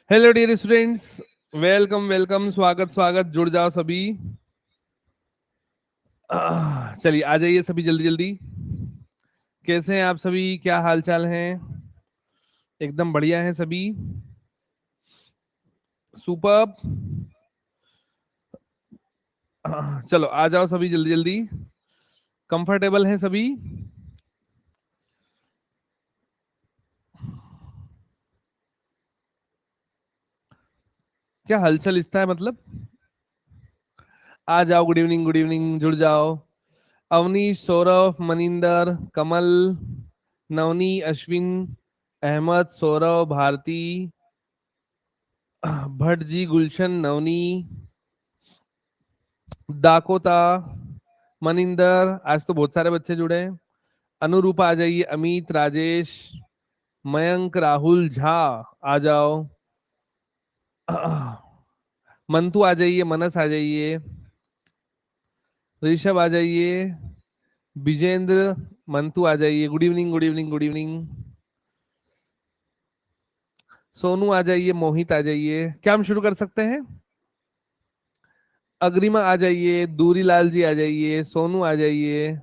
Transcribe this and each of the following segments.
Hello dear students, welcome welcome, स्वागत स्वागत, जुड़ जाओ सभी। चलिए आ जाइए सभी जल्दी जल्दी। कैसे हैं आप सभी? क्या हाल चाल हैं? एकदम बढ़िया हैं सभी। सुपर्ब। चलो आ जाओ सभी जल्दी जल्दी। कंफर्टेबल हैं सभी? क्या हलचल इतना है मतलब? आ जाओ, गुड इवनिंग, जुड़ जाओ। अवनीश, सौरभ, मनिंदर, कमल, नवनी, अश्विन, अहमद, सौरभ, भारती, भट्ट जी, गुलशन, नवनी, दाकोता, मनिंदर, आज तो बहुत सारे बच्चे जुड़े हैं। अनुरूपा आ जाइए, अमित, राजेश, मयंक, राहुल, झा आ जाओ। मंतु आ जाइए, मनस आ जाइए, ऋषभ आ जाइए, विजेंद्र, मंतु आ जाइए। Good evening, good evening, good evening. Sonu आ जाइए, मोहित आ जाइए। क्या हम शुरू कर सकते हैं? अग्रिमा आ जाइए, दूरीलाल जी आ जाइए, सोनू आ जाइए।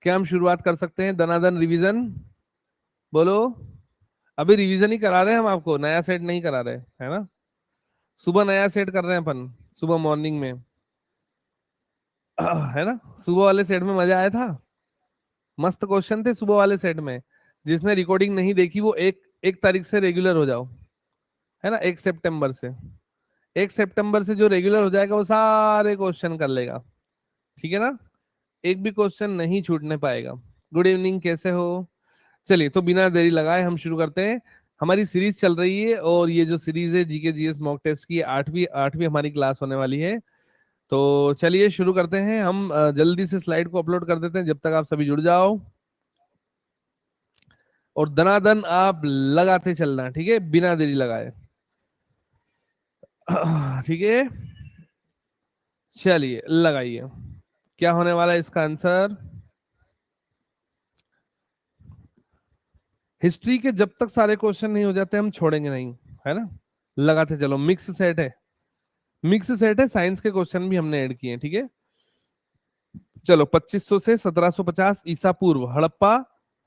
क्या हम शुरुआत कर सकते हैं? दनादन रिवीजन बोलो। अभी रिवीजन ही करा रहे हैं हम, आपको नया सेट नहीं करा रहे, है ना? सुबह नया सेट कर रहे हैं अपन, सुबह मॉर्निंग में। है ना? सुबह वाले सेट में मजा आया था। मस्त क्वेश्चन थे सुबह वाले सेट में। जिसने रिकॉर्डिंग नहीं देखी वो एक एक तारीख से रेगुलर हो जाओ, है ना? 1 सितंबर से। 1 सितंबर से जो रेगुलर हो जाएगा वो सारे क्वेश्चन कर लेगा। ठीक है ना? एक भी क्वेश्चन नहीं छूटने पाएगा। गुड इवनिंग, कैसे हो? चलिए, तो बिना देरी लगाए हम शुरू करते हैं। हमारी सीरीज चल रही है और ये जो सीरीज है जीके जीएस मॉक टेस्ट की, आठवीं आठवीं हमारी क्लास होने वाली है। तो चलिए शुरू करते हैं हम। जल्दी से स्लाइड को अपलोड कर देते हैं जब तक आप सभी जुड़ जाओ। और दनादन आप लगाते चलना, ठीक है, बिना देरी लगाए। ठीक है, चलिए लगाइए। क्या होने वाला है इसका आंसर? हिस्ट्री के जब तक सारे क्वेश्चन नहीं हो जाते हम छोड़ेंगे नहीं, है ना? लगाते चलो। मिक्स सेट है, मिक्स सेट है, साइंस के क्वेश्चन भी हमने ऐड किए हैं, ठीक है। चलो, 2500 से 1750 ईसा पूर्व हड़प्पा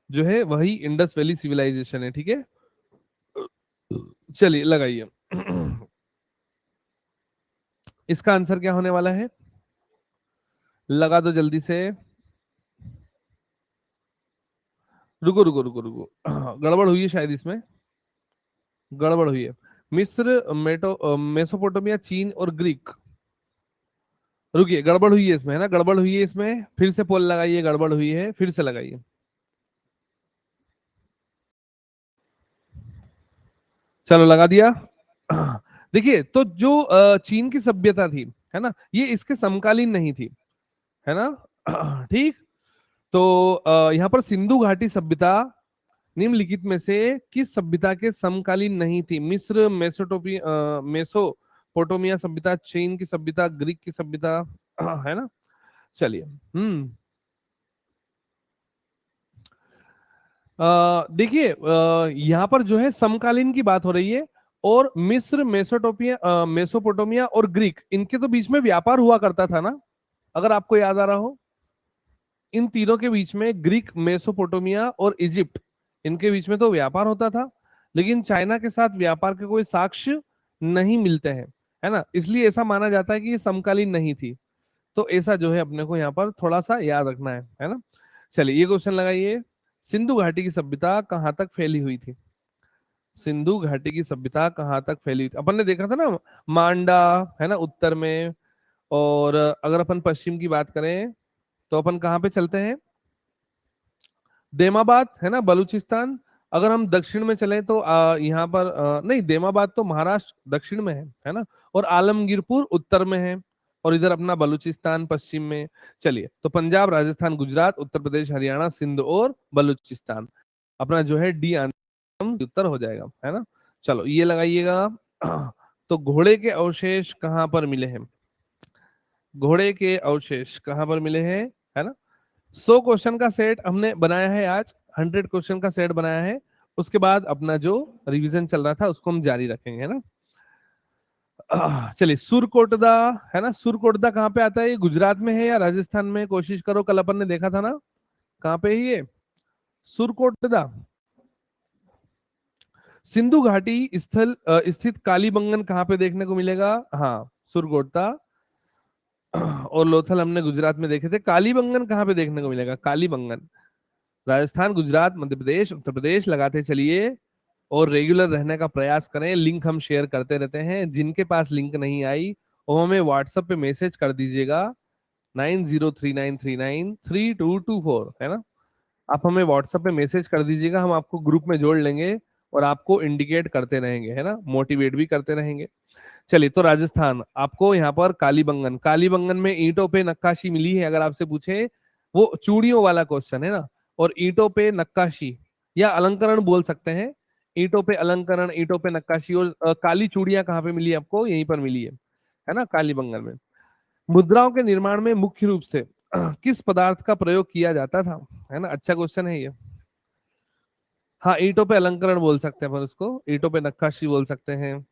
जो है वही इंडस वैली सिविलाइजेशन है, ठीक है। चलिए लगाइए। इसका आंसर क्या होने वाला है? लगा दो जल्दी से। रुको रुको रुको रुको, गड़बड़ हुई है शायद इसमें, गड़बड़ हुई है। मिस्र, मेसोपोटामिया, चीन और ग्रीक। रुकिए, गड़बड़ हुई है इसमें, है ना? गड़बड़ हुई है इसमें, फिर से पोल लगाइए। गड़बड़ हुई है, फिर से लगाइए। चलो लगा दिया। देखिए, तो जो चीन की सभ्यता थी, है ना, ये इसके समकालीन नहीं थी, है ना? ठीक। तो यहाँ पर सिंधु घाटी सभ्यता निम्नलिखित में से किस सभ्यता के समकालीन नहीं थी? मिस्र, मेसोपोटामिया सभ्यता, चीन की सभ्यता, ग्रीक की सभ्यता, है ना? चलिए। देखिए, यहाँ पर जो है समकालीन की बात हो रही है। और मिस्र, मेसोपोटामिया और ग्रीक, इनके तो बीच में व्यापार हुआ करता था ना, अगर आपको याद आ रहा हो। इन तीनों के बीच में, ग्रीक, मेसोपोटामिया और इजिप्ट, इनके बीच में तो व्यापार होता था। लेकिन चाइना के साथ व्यापार के कोई साक्ष्य नहीं मिलते हैं, है ना? इसलिए ऐसा माना जाता है कि ये समकालीन नहीं थी। तो ऐसा जो है अपने को यहाँ पर थोड़ा सा याद रखना है ना? चलिए, ये क्वेश्चन लगाइए। सिंधु घाटी की सभ्यता कहाँ तक फैली हुई थी? सिंधु घाटी की सभ्यता कहाँ तक फैली थी? अपन ने देखा था ना, मांडा है ना उत्तर में, और अगर अपन पश्चिम की बात करें तो अपन कहाँ पे चलते हैं? देमाबाद है ना बलूचिस्तान। अगर हम दक्षिण में चलें तो यहाँ पर नहीं, देमाबाद तो महाराष्ट्र दक्षिण में है ना, और आलमगीरपुर उत्तर में है, और इधर अपना बलूचिस्तान पश्चिम में। चलिए, तो पंजाब, राजस्थान, गुजरात, उत्तर प्रदेश, हरियाणा, सिंध और बलूचिस्तान, अपना जो है डी उत्तर हो जाएगा, है ना। चलो ये लगाइएगा। तो घोड़े के अवशेष कहाँ पर मिले हैं? घोड़े के अवशेष कहाँ पर मिले हैं, है ना। 100 क्वेश्चन का सेट हमने बनाया है आज, 100 क्वेश्चन का सेट बनाया है। उसके बाद अपना जो रिवीजन चल रहा था उसको हम जारी रखेंगे, है ना। चलिए, सुरकोटदा है ना, सुरकोटदा कहाँ पे आता है? ये गुजरात में है या राजस्थान में? कोशिश करो, कल अपन ने देखा था ना, कहाँ पे है ये सुरकोटदा? सिंधु घाटी स्थल स्थित कालीबंगन कहाँ पे देखने को मिलेगा? हाँ, सुरकोटदा और लोथल हमने गुजरात में देखे थे। कालीबंगन कहाँ पे देखने को मिलेगा? कालीबंगन राजस्थान, गुजरात, मध्य प्रदेश, उत्तर प्रदेश लगाते चलिए और रेगुलर रहने का प्रयास करें। लिंक हम शेयर करते रहते हैं, जिनके पास लिंक नहीं आई वो हमें व्हाट्सएप पे मैसेज कर दीजिएगा, 9039393224, है ना। आप हमें व्हाट्सएप पे मैसेज कर दीजिएगा, हम आपको ग्रुप में जोड़ लेंगे और आपको इंडिकेट करते रहेंगे, है ना, मोटिवेट भी करते रहेंगे। चलिए, तो राजस्थान, आपको यहाँ पर कालीबंगन, कालीबंगन में ईंटों पे नक्काशी मिली है। अगर आपसे पूछे, वो चूड़ियों वाला क्वेश्चन है ना, और ईंटों पे नक्काशी या अलंकरण बोल सकते हैं, ईंटों पे अलंकरण, ईंटों पे नक्काशी। और काली चूड़ियां कहाँ पे मिली है आपको? यहीं पर मिली है ना, कालीबंगन में। मुद्राओं के निर्माण में मुख्य रूप से किस पदार्थ का प्रयोग किया जाता था? है ना, अच्छा क्वेश्चन है ये। हाँ, ईंटों पे अलंकरण बोल सकते हैं अपन उसको, ईंटों पे नक्काशी बोल सकते हैं।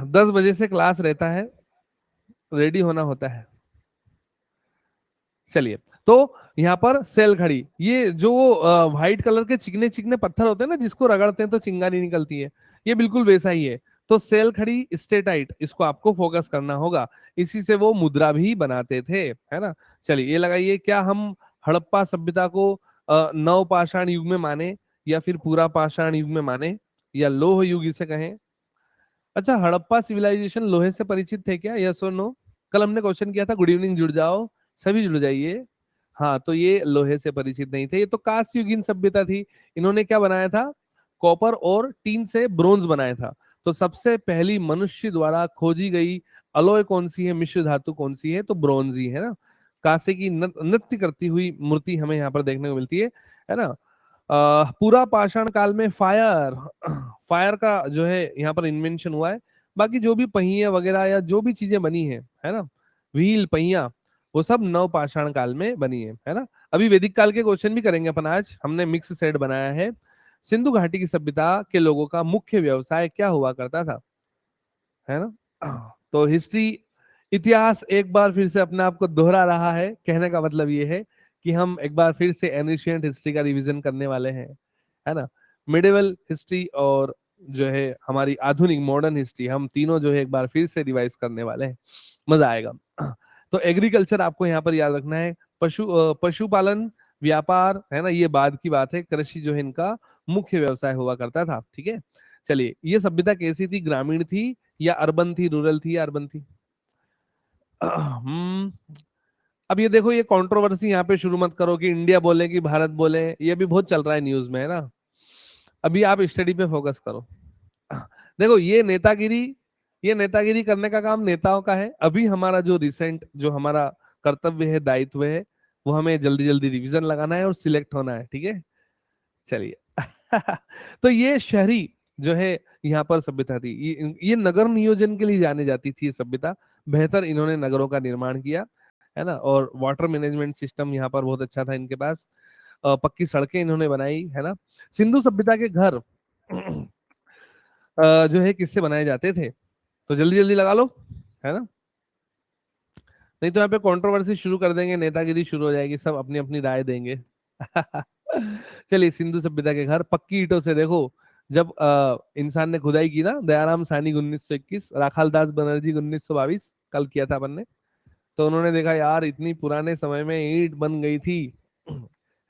10 बजे से क्लास रहता है, रेडी होना होता है। चलिए, तो यहाँ पर सेल घड़ी, ये जो व्हाइट कलर के चिकने चिकने पत्थर होते हैं ना, जिसको रगड़ते हैं तो चिंगारी निकलती है, ये बिल्कुल वैसा ही है। तो सेल खड़ी, स्टेटाइट, इसको आपको फोकस करना होगा। इसी से वो मुद्रा भी बनाते थे, है ना। चलिए, ये लगाइए, क्या हम हड़प्पा सभ्यता को नव पाषाण युग में माने, या फिर पूरा पाषाण युग में माने, या लोह युग इसे कहें? अच्छा, हड़प्पा सिविलाइजेशन लोहे से परिचित थे क्या? यस और नो? कल हमने क्वेश्चन किया था, गुड इवनिंग, जुड़ जाओ, सभी जुड़ जाइए। हाँ, तो ये लोहे से परिचित नहीं थे, ये तो कांस्य युगीन सभ्यता थी। इन्होंने क्या बनाया था? कॉपर और टीन से ब्रोंज बनाया था। तो सबसे पहली मनुष्य द्वारा खोजी गई अलॉय कौन सी है, मिश्र धातु कौन सी है? तो ब्रोंज ही है ना। कांसे की नृत्य करती हुई मूर्ति हमें यहाँ पर देखने को मिलती है ना। पूरा पाषाण काल में फायर फायर का जो है यहाँ पर इन्वेंशन हुआ है। बाकी जो भी पहिए वगैरह या जो भी चीजें बनी है ना, व्हील, पहिया, वो सब नव पाषाण काल में बनी है ना। अभी वैदिक काल के क्वेश्चन भी करेंगे अपन, आज हमने मिक्स सेट बनाया है। सिंधु घाटी की सभ्यता के लोगों का मुख्य व्यवसाय क्या हुआ करता था, है ना। तो हिस्ट्री, इतिहास एक बार फिर से अपने आप को दोहरा रहा है। कहने का मतलब ये है कि हम एक बार फिर से एनिशियंट हिस्ट्री का रिवीजन करने वाले हैं, है ना। मिडिवल हिस्ट्री और जो है हमारी आधुनिक मॉडर्न हिस्ट्री, हम तीनों जो है एक बार फिर से रिवाइज करने वाले हैं, मजा आएगा। तो एग्रीकल्चर आपको यहाँ पर याद रखना है। पशुपालन, व्यापार, है ना, ये बाद की बात है। कृषि जो है इनका मुख्य व्यवसाय हुआ करता था, ठीक है। चलिए, ये सभ्यता कैसी थी? ग्रामीण थी या अर्बन थी, रूरल थी या अर्बन थी? हम्म अब ये देखो, ये कंट्रोवर्सी यहाँ पे शुरू मत करो कि इंडिया बोले कि भारत बोले, ये भी बहुत चल रहा है न्यूज में, है ना। अभी आप स्टडी पे फोकस करो। देखो, ये नेतागिरी करने का काम नेताओं का है। अभी हमारा जो रिसेंट, जो हमारा कर्तव्य है, दायित्व है, वो हमें जल्दी जल्दी रिवीजन लगाना है और सिलेक्ट होना है, ठीक है। चलिए। तो ये शहरी जो है यहाँ पर सभ्यता थी, ये नगर नियोजन के लिए जाने जाती थी ये सभ्यता। बेहतर इन्होंने नगरों का निर्माण किया, है ना, और वाटर मैनेजमेंट सिस्टम यहाँ पर बहुत अच्छा था इनके पास। पक्की सड़कें इन्होंने बनाई, है ना। सिंधु सभ्यता के घर जो है किससे बनाए जाते थे? तो जल्दी जल्दी लगा लो, है ना, नहीं तो यहाँ पे कंट्रोवर्सी शुरू कर देंगे, नेतागिरी शुरू हो जाएगी, सब अपनी अपनी राय देंगे। चलिए, सिंधु सभ्यता के घर पक्की ईंटों से, देखो, जब इंसान ने खुदाई की ना, दयाराम सानी 1921, राखाल दास बनर्जी 1922, कल किया था अपन ने, तो उन्होंने देखा यार इतनी पुराने समय में ईंट बन गई थी,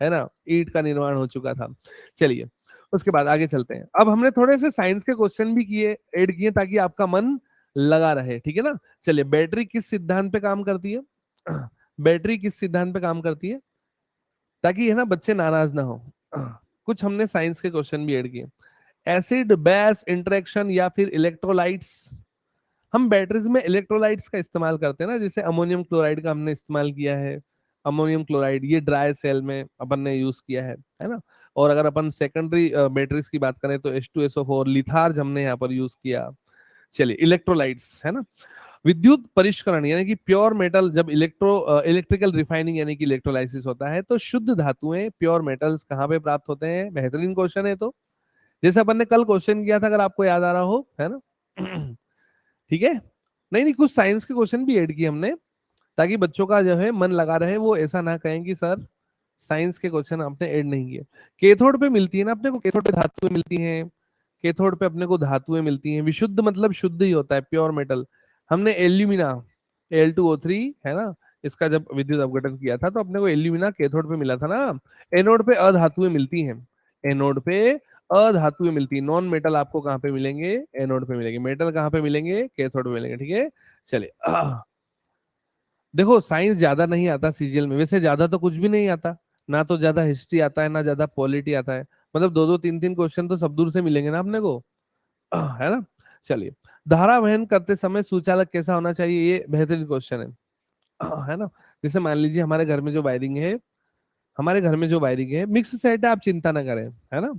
है ना, ईंट का निर्माण हो चुका था। चलिए उसके बाद आगे चलते हैं। अब हमने थोड़े से साइंस के क्वेश्चन भी किए, ऐड किए, ताकि आपका मन लगा रहे, ठीक है ना। चलिए, बैटरी किस सिद्धांत पे काम करती है? बैटरी किस सिद्धांत पे काम करती है, ताकि है ना बच्चे नाराज ना हो। कुछ हमने साइंस के क्वेश्चन भी ऐड किए। एसिड बेस इंटरेक्शन या फिर इलेक्ट्रोलाइट्स। हम बैटरीज में इलेक्ट्रोलाइट्स का इस्तेमाल करते हैं ना, जैसे अमोनियम क्लोराइड का हमने इस्तेमाल किया है। अमोनियम क्लोराइड ये ड्राई सेल में अपन ने यूज किया है ना। और अगर अपन सेकेंडरी बैटरीज की बात करें तो H2SO4 लिथार्ज हमने यहाँ पर यूज किया। चलिए, इलेक्ट्रोलाइट्स है ना। विद्युत परिष्करण यानी कि प्योर मेटल, जब इलेक्ट्रिकल रिफाइनिंग यानी कि इलेक्ट्रोलाइसिस होता है, तो शुद्ध धातुएं प्योर मेटल्स कहाँ पे प्राप्त होते हैं? बेहतरीन क्वेश्चन है। तो जैसे अपन ने कल क्वेश्चन किया था, अगर आपको याद आ रहा हो, है ना। ठीक है। नहीं नहीं, कुछ साइंस के क्वेश्चन भी ऐड किए हमने, ताकि बच्चों का जो है मन लगा रहे, वो ऐसा ना कहें कि सर साइंस के क्वेश्चन आपने ऐड नहीं किए। केथोड पे मिलती है ना अपने को, केथोड पे धातुएं मिलती हैं। केथोड पे अपने को धातुएं मिलती हैं। विशुद्ध मतलब शुद्ध ही होता है, प्योर मेटल। हमने एल्यूमिना Al2O3 है ना, इसका जब विद्युत अपघटन किया था तो अपने को एल्यूमिना कैथोड पे मिला था ना। एनोड पे अधातुएं मिलती हैं। एनोड पे अधातुएं मिलती है। नॉन मेटल आपको कहाँ पे मिलेंगे? एनोड पे मिलेंगे। मेटल कहाँ पे मिलेंगे? कैथोड पे मिलेंगे, ठीक है। चलिए, देखो साइंस ज्यादा नहीं आता सीजीएल में, वैसे ज्यादा तो कुछ भी नहीं आता। ना तो ज्यादा हिस्ट्री आता है, ना ज्यादा पॉलिटी आता है। मतलब दो दो तीन तीन क्वेश्चन तो सब दूर से मिलेंगे ना अपने को, है ना। चलिए, धारा वहन करते समय सुचालक कैसा होना चाहिए? ये बेहतरीन क्वेश्चन है ना। जैसे मान लीजिए हमारे घर में जो वायरिंग है, मिक्स सेट है, आप चिंता ना करें, है ना।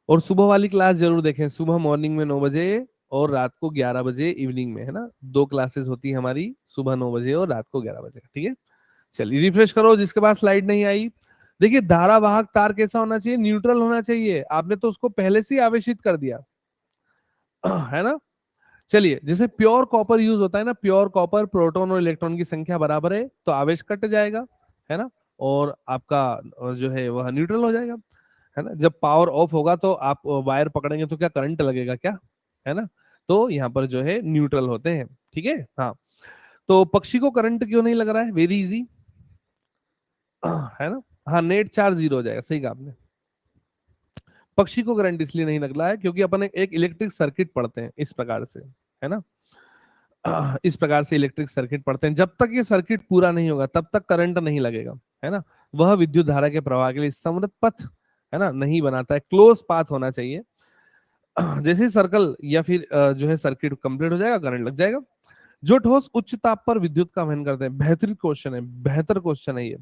और सुबह वाली क्लास जरूर देखें, सुबह मॉर्निंग में 9 बजे और रात को 11 बजे इवनिंग में, है ना। दो क्लासेस होती है हमारी, सुबह 9 बजे और रात को 11 बजे, ठीक है। चलिए रिफ्रेश करो जिसके पास स्लाइड नहीं आई। देखिए, धारावाहक तार कैसा होना चाहिए? न्यूट्रल होना चाहिए। आपने तो उसको पहले से ही आवेशित कर दिया, है ना। चलिए, जैसे प्योर कॉपर यूज होता है ना, प्योर कॉपर प्रोटॉन और इलेक्ट्रॉन की संख्या बराबर है तो आवेश कट जाएगा, है ना। और आपका जो है वह न्यूट्रल हो जाएगा, है ना। जब पावर ऑफ होगा तो आप वायर पकड़ेंगे तो क्या करंट लगेगा क्या? है ना। तो यहाँ पर जो है न्यूट्रल होते हैं, ठीक है। हाँ, तो पक्षी को करंट क्यों नहीं लग रहा है? वेरी इजी, है ना। हाँ, नेट चार्ज 0 हो जाएगा, सही कहा आपने। पक्षी को करंट इसलिए नहीं लग रहा है क्योंकि अपन एक इलेक्ट्रिक सर्किट पढ़ते हैं इस प्रकार से, है ना। इस प्रकार से इलेक्ट्रिक सर्किट पढ़ते हैं। जब तक ये सर्किट पूरा नहीं होगा तब तक करंट नहीं लगेगा, है ना। वह विद्युत धारा के प्रवाह के लिए समृद्ध पथ, है ना, नहीं बनाता है। क्लोज पाथ होना चाहिए। जैसे सर्कल या फिर जो है सर्किट कंप्लीट हो जाएगा, करंट लग जाएगा। जो ठोस उच्च ताप पर विद्युत का वहन करते हैं, बेहतरीन क्वेश्चन है, बेहतर क्वेश्चन है ये,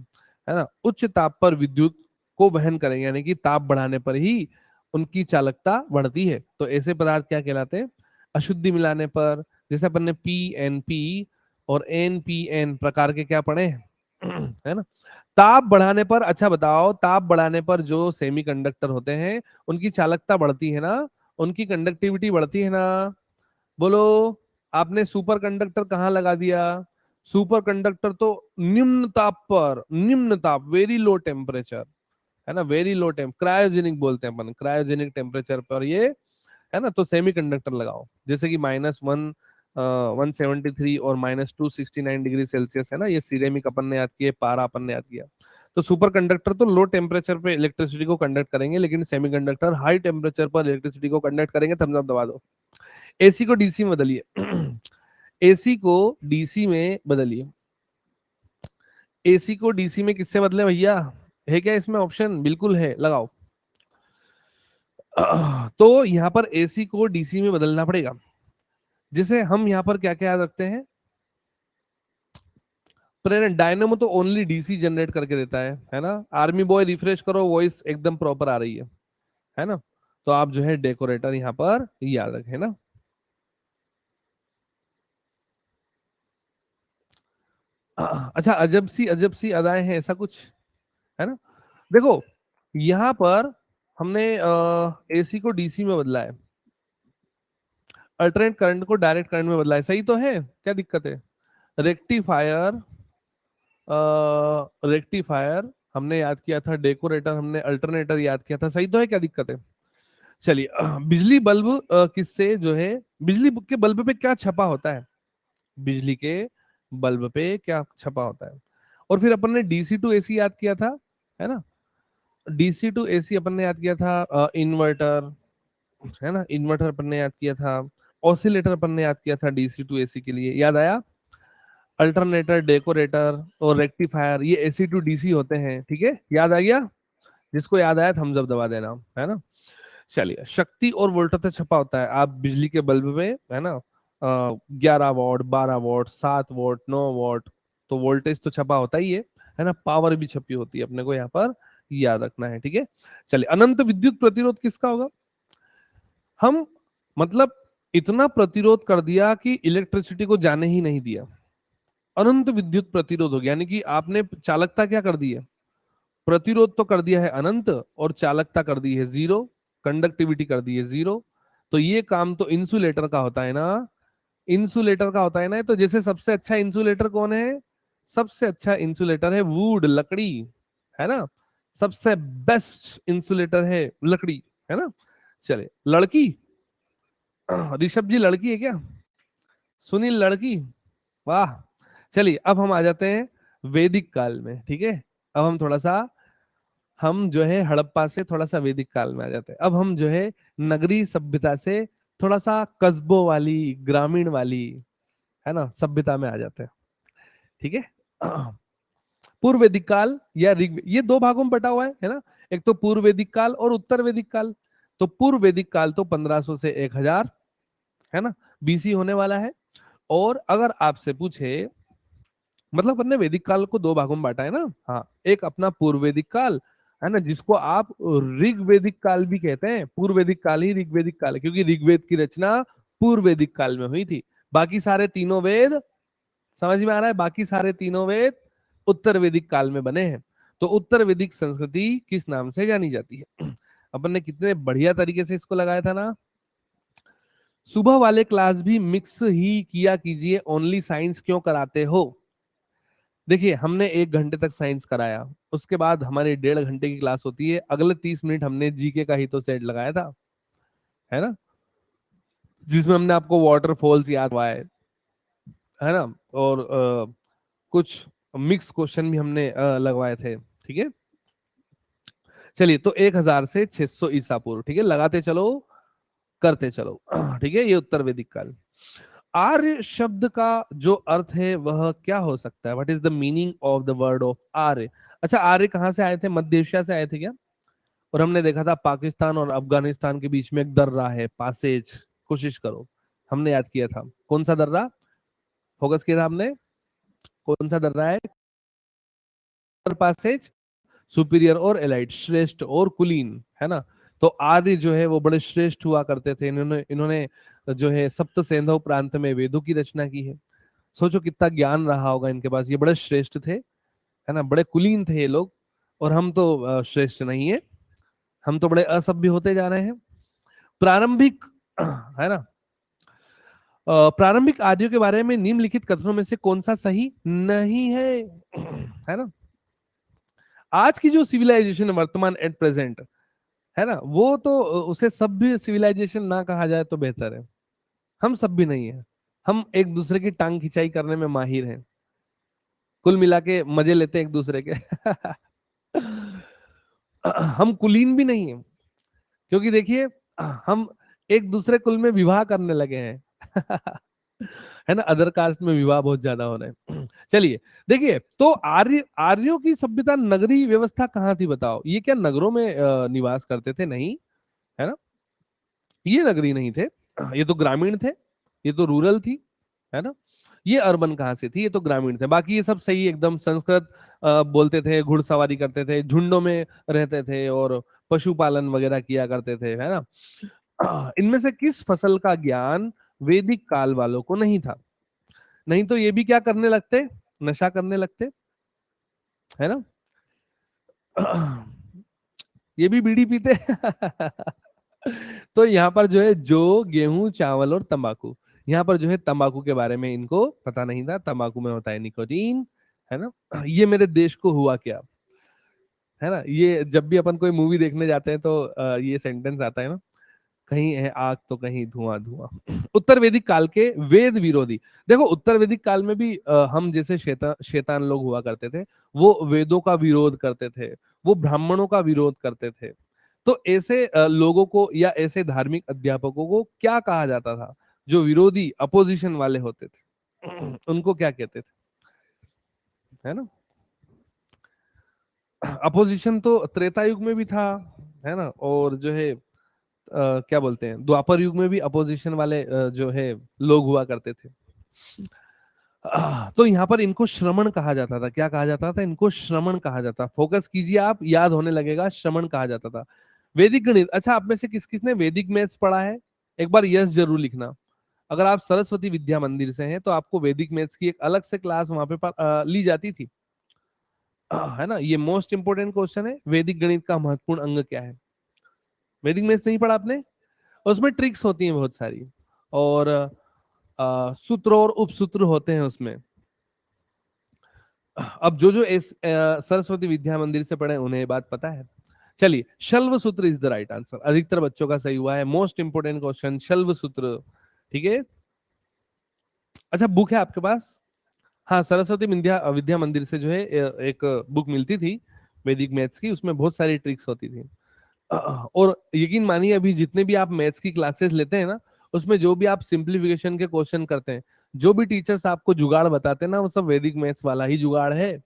है ना। उच्च ताप पर विद्युत को वहन करेंगे, यानी कि ताप बढ़ाने पर ही उनकी चालकता बढ़ती है। तो ऐसे पदार्थ क्या कहलाते हैं? अशुद्धि मिलाने पर, जैसे अपन ने PNP और NPN प्रकार के क्या पढ़े हैं, है ना। ताप बढ़ाने पर, अच्छा बताओ, ताप बढ़ाने पर जो सेमीकंडक्टर होते हैं उनकी चालकता बढ़ती है ना, उनकी कंडक्टिविटी बढ़ती है ना। बोलो। आपने सुपर कंडक्टर कहाँ लगा दिया? सुपर कंडक्टर तो निम्न ताप पर, निम्न ताप, वेरी लो टेम्परेचर, है ना, वेरी लो टेम्प, क्रायोजेनिक बोलते हैं अपन, क्रायोजेनिक टेम्परेचर पर ये, है ना। तो सेमी कंडक्टर लगाओ, जैसे कि -173 और -269 डिग्री सेल्सियस, है ना। ये सिरेमिक अपन ने याद किया, पारा अपन ने याद किया। तो सुपर कंडक्टर तो लो टेम्परेचर पे इलेक्ट्रिसिटी को कंडक्ट करेंगे, लेकिन सेमीकंडक्टर हाई टेम्परेचर पर इलेक्ट्रिसिटी को कंडक्ट करेंगे। थम्स अप दबा दो। एसी को डीसी में बदलिए। एसी को डीसी में बदलिए। एसी को डीसी में किससे बदले भैया? है क्या इसमें ऑप्शन? बिल्कुल है, लगाओ। तो यहाँ पर एसी को डीसी में बदलना पड़ेगा। जैसे हम यहाँ पर क्या क्या याद रखते हैं? प्रेरणा, डायनेमो तो ओनली डीसी जनरेट करके देता है ना। आर्मी बॉय रिफ्रेश करो, वॉइस एकदम प्रॉपर आ रही है ना। तो आप जो है डेकोरेटर यहाँ पर याद रखें ना। अच्छा, अजब सी अदाएं हैं, ऐसा कुछ, है ना। देखो, यहाँ पर हमने एसी को डीसी में बदला है, अल्टरनेट करंट को डायरेक्ट करंट में बदला है, सही तो है, क्या दिक्कत है? रेक्टिफायर, रेक्टिफायर हमने याद किया था, डेकोरेटर हमने अल्टरनेटर याद किया था, सही तो है, क्या दिक्कत है? चलिए, बिजली बल्ब किससे जो है, बिजली के बल्ब पे क्या छपा होता है? बिजली के बल्ब पे क्या छपा होता है? और फिर अपन ने डीसी टू एसी याद किया था, है ना। डीसी टू एसी अपन ने याद किया था इन्वर्टर, है ना, इन्वर्टर अपन ने याद किया था। ऑसिलेटर अपन ने याद किया था डीसी टू एसी के लिए, याद आया। अल्टरनेटर, डेकोरेटर और रेक्टिफायर ये एसी टू डीसी होते हैं, ठीक है, याद आ गया। जिसको याद आया थम्स अप दबा देना, है ना। चलिए, शक्ति और वोल्टेज छपा होता है, आप बिजली के बल्ब में, है ना, 11 वॉट, 12 वॉट, 7 वॉट, 9 वॉट, तो वोल्टेज तो छपा होता ही है ना। पावर भी छपी होती है, अपने को यहाँ पर याद रखना है, ठीक है। चलिए, अनंत विद्युत प्रतिरोध किसका होगा। हम मतलब इतना प्रतिरोध कर दिया कि इलेक्ट्रिसिटी को जाने ही नहीं दिया, अनंत विद्युत प्रतिरोध हो गया। यानी कि आपने चालकता क्या कर दी है, प्रतिरोध तो कर दिया है अनंत, और चालकता कर दी है जीरो, कंडक्टिविटी कर दी है जीरो। तो ये काम तो इंसुलेटर का होता है ना, इंसुलेटर का होता है ना। तो जैसे सबसे अच्छा इंसुलेटर कौन है, सबसे अच्छा इंसुलेटर है वुड, लकड़ी, है ना। सबसे बेस्ट इंसुलेटर है लकड़ी, है ना। चले, लड़की, ऋषभ जी लड़की है क्या, सुनील लड़की, वाह। चलिए, अब हम आ जाते हैं वैदिक काल में, ठीक है। अब हम थोड़ा सा, हम जो है हड़प्पा से थोड़ा सा वैदिक काल में आ जाते हैं। अब हम जो है नगरी सभ्यता से थोड़ा सा कस्बों वाली, ग्रामीण वाली, है ना, सभ्यता में आ जाते हैं, ठीक है। पूर्व वैदिक काल या ऋग, ये दो भागों में बटा हुआ है ना। एक तो पूर्व वैदिक काल और उत्तर वैदिक काल। तो पूर्व वैदिक काल तो 1500 से 1000, है ना, बीसी होने वाला है। और अगर आपसे पूछे, मतलब अपने वैदिक काल को दो भागों में बांटा है ना, हाँ, एक अपना पूर्व वैदिक काल, है ना, जिसको आप ऋग वैदिक काल भी कहते हैं। पूर्व वैदिक काल ही ऋग वैदिक काल है, क्योंकि ऋग्वेद की रचना पूर्व वैदिक काल में हुई थी। बाकी सारे तीनों वेद, समझ में आ रहा है, बाकी सारे तीनों वेद उत्तर वैदिक काल में बने हैं। तो उत्तर वैदिक संस्कृति किस नाम से जानी जाती है। अपन ने कितने बढ़िया तरीके से इसको लगाया था ना। सुबह वाले क्लास भी मिक्स ही किया कीजिए, ओनली साइंस क्यों कराते हो। देखिए, हमने 1 घंटे तक साइंस कराया, उसके बाद हमारी 1.5 घंटे की क्लास होती है, अगले 30 मिनट हमने जीके का ही तो सेट लगाया था, है ना, जिसमें हमने आपको वाटरफॉल्स याद हुआ है ना, और कुछ मिक्स क्वेश्चन भी हमने लगवाए थे, ठीक है। चलिए, तो 1000 से 600 ईसा पूर्व, ठीक है, लगाते चलो, करते चलो। ठीक है, ये उत्तर वैदिक काल। आर्य शब्द का जो अर्थ है वह क्या हो सकता है, what is the meaning of the word of Arya. अच्छा, आर्य कहाँ से आए थे, मध्य एशिया से आए थे क्या। और हमने देखा था पाकिस्तान और अफगानिस्तान के बीच में एक दर्रा है, पासेज, कोशिश करो, हमने याद किया था कौन सा दर्रा, फोकस किया था हमने, कौन सा दर्रा है, पासेज, सुपीरियर और एलाइट, श्रेष्ठ और कुलीन, है ना। तो आर्य जो है वो बड़े श्रेष्ठ हुआ करते थे, इन्होंने इन्होंने जो है सप्त सिंधु प्रांत में वेदों की रचना की है। सोचो कितना ज्ञान रहा होगा इनके पास, ये बड़े श्रेष्ठ थे, है ना, बड़े कुलीन थे ये लोग। और हम तो श्रेष्ठ नहीं है, हम तो बड़े असभ्य होते जा रहे हैं। प्रारंभिक, है ना, प्रारंभिक आर्यों के बारे में निम्नलिखित कथनों में से कौन सा सही नहीं है, है ना। आज की जो सिविलाइजेशन है वर्तमान एट प्रेजेंट, है ना, वो तो उसे सभ्य सिविलाइजेशन ना कहा जाए तो बेहतर है। हम सभ्य नहीं है, हम एक दूसरे की टांग खिंचाई करने में माहिर हैं, कुल मिला के मजे लेते हैं एक दूसरे के। हम कुलीन भी नहीं है, क्योंकि देखिए, हम एक दूसरे कुल में विवाह करने लगे हैं। है ना, अदर कास्ट में विवाह बहुत ज्यादा हो रहे हैं। चलिए, देखिए, तो आर्यों की सभ्यता, नगरी व्यवस्था कहाँ थी बताओ, ये क्या नगरों में निवास करते थे, नहीं, है ना, ये नगरी नहीं थे, ये तो ग्रामीण थे, ये तो रूरल थी, है ना। ये अर्बन कहाँ से थी, ये तो ग्रामीण थे। बाकी ये सब सही एकदम, संस्कृत बोलते थे, घुड़सवारी करते थे, झुंडों में रहते थे और पशुपालन वगैरह किया करते थे, है ना। इनमें से किस फसल का ज्ञान वैदिक काल वालों को नहीं था, नहीं तो ये भी क्या करने लगते, नशा करने लगते, है ना। ये भी बीड़ी पीते। तो यहाँ पर जो है, जो गेहूं, चावल और तंबाकू, यहाँ पर जो है तंबाकू के बारे में इनको पता नहीं था, तंबाकू में होता है निकोटीन, है ना। ये मेरे देश को हुआ क्या, है ना, ये जब भी अपन कोई मूवी देखने जाते हैं तो ये सेंटेंस आता है ना, कहीं है आग तो कहीं धुआं धुआं। उत्तर वैदिक काल के वेद विरोधी। देखो उत्तर वैदिक काल में भी हम जैसे शैतान लोग हुआ करते थे, वो वेदों का विरोध करते थे, वो ब्राह्मणों का विरोध करते थे। तो ऐसे लोगों को या ऐसे धार्मिक अध्यापकों को क्या कहा जाता था? जो विरोधी अपोजिशन वाले होते थे उनको क्या कहते थे? है ना, अपोजिशन तो त्रेता युग में भी था, है ना, और जो है क्या बोलते हैं, द्वापर युग में भी अपोजिशन वाले जो है लोग हुआ करते थे। तो यहाँ पर इनको श्रमण कहा जाता था। क्या कहा जाता था? इनको श्रमण कहा जाता। फोकस कीजिए आप, याद होने लगेगा। श्रमण कहा जाता था। वैदिक गणित, अच्छा आप में से किस किसने वैदिक मैथ्स पढ़ा है? एक बार यस जरूर लिखना। अगर आप सरस्वती विद्या मंदिर से हैं तो आपको वैदिक मैथ्स की एक अलग से क्लास वहां पे ली जाती थी, है ना। ये मोस्ट इंपोर्टेंट क्वेश्चन है, वैदिक गणित का महत्वपूर्ण अंग क्या है? वैदिक मैथ्स नहीं पढ़ा आपने? उसमें ट्रिक्स होती हैं बहुत सारी, और सूत्र और उपसूत्र होते हैं उसमें। अब जो सरस्वती विद्या मंदिर से पढ़े उन्हें ये बात पता है। चलिए, शल्व सूत्र इज द राइट आंसर। अधिकतर बच्चों का सही हुआ है। मोस्ट इंपोर्टेंट क्वेश्चन, शल्व सूत्र। ठीक है। अच्छा, बुक है आपके पास? हाँ, सरस्वती विद्या विद्या मंदिर से जो है एक बुक मिलती थी वैदिक मैथ्स की, उसमें बहुत सारी ट्रिक्स होती थी। और यकीन मानिए, अभी जितने भी आप मैथ्स की क्लासेस लेते हैं ना, उसमें जो भी आप सिंप्लीफिकेशन के क्वेश्चन करते हैं, जो भी टीचर्स आपको जुगाड़ बताते हैं ना, वो सब वैदिक मैथ्स वाला ही जुगाड़ है।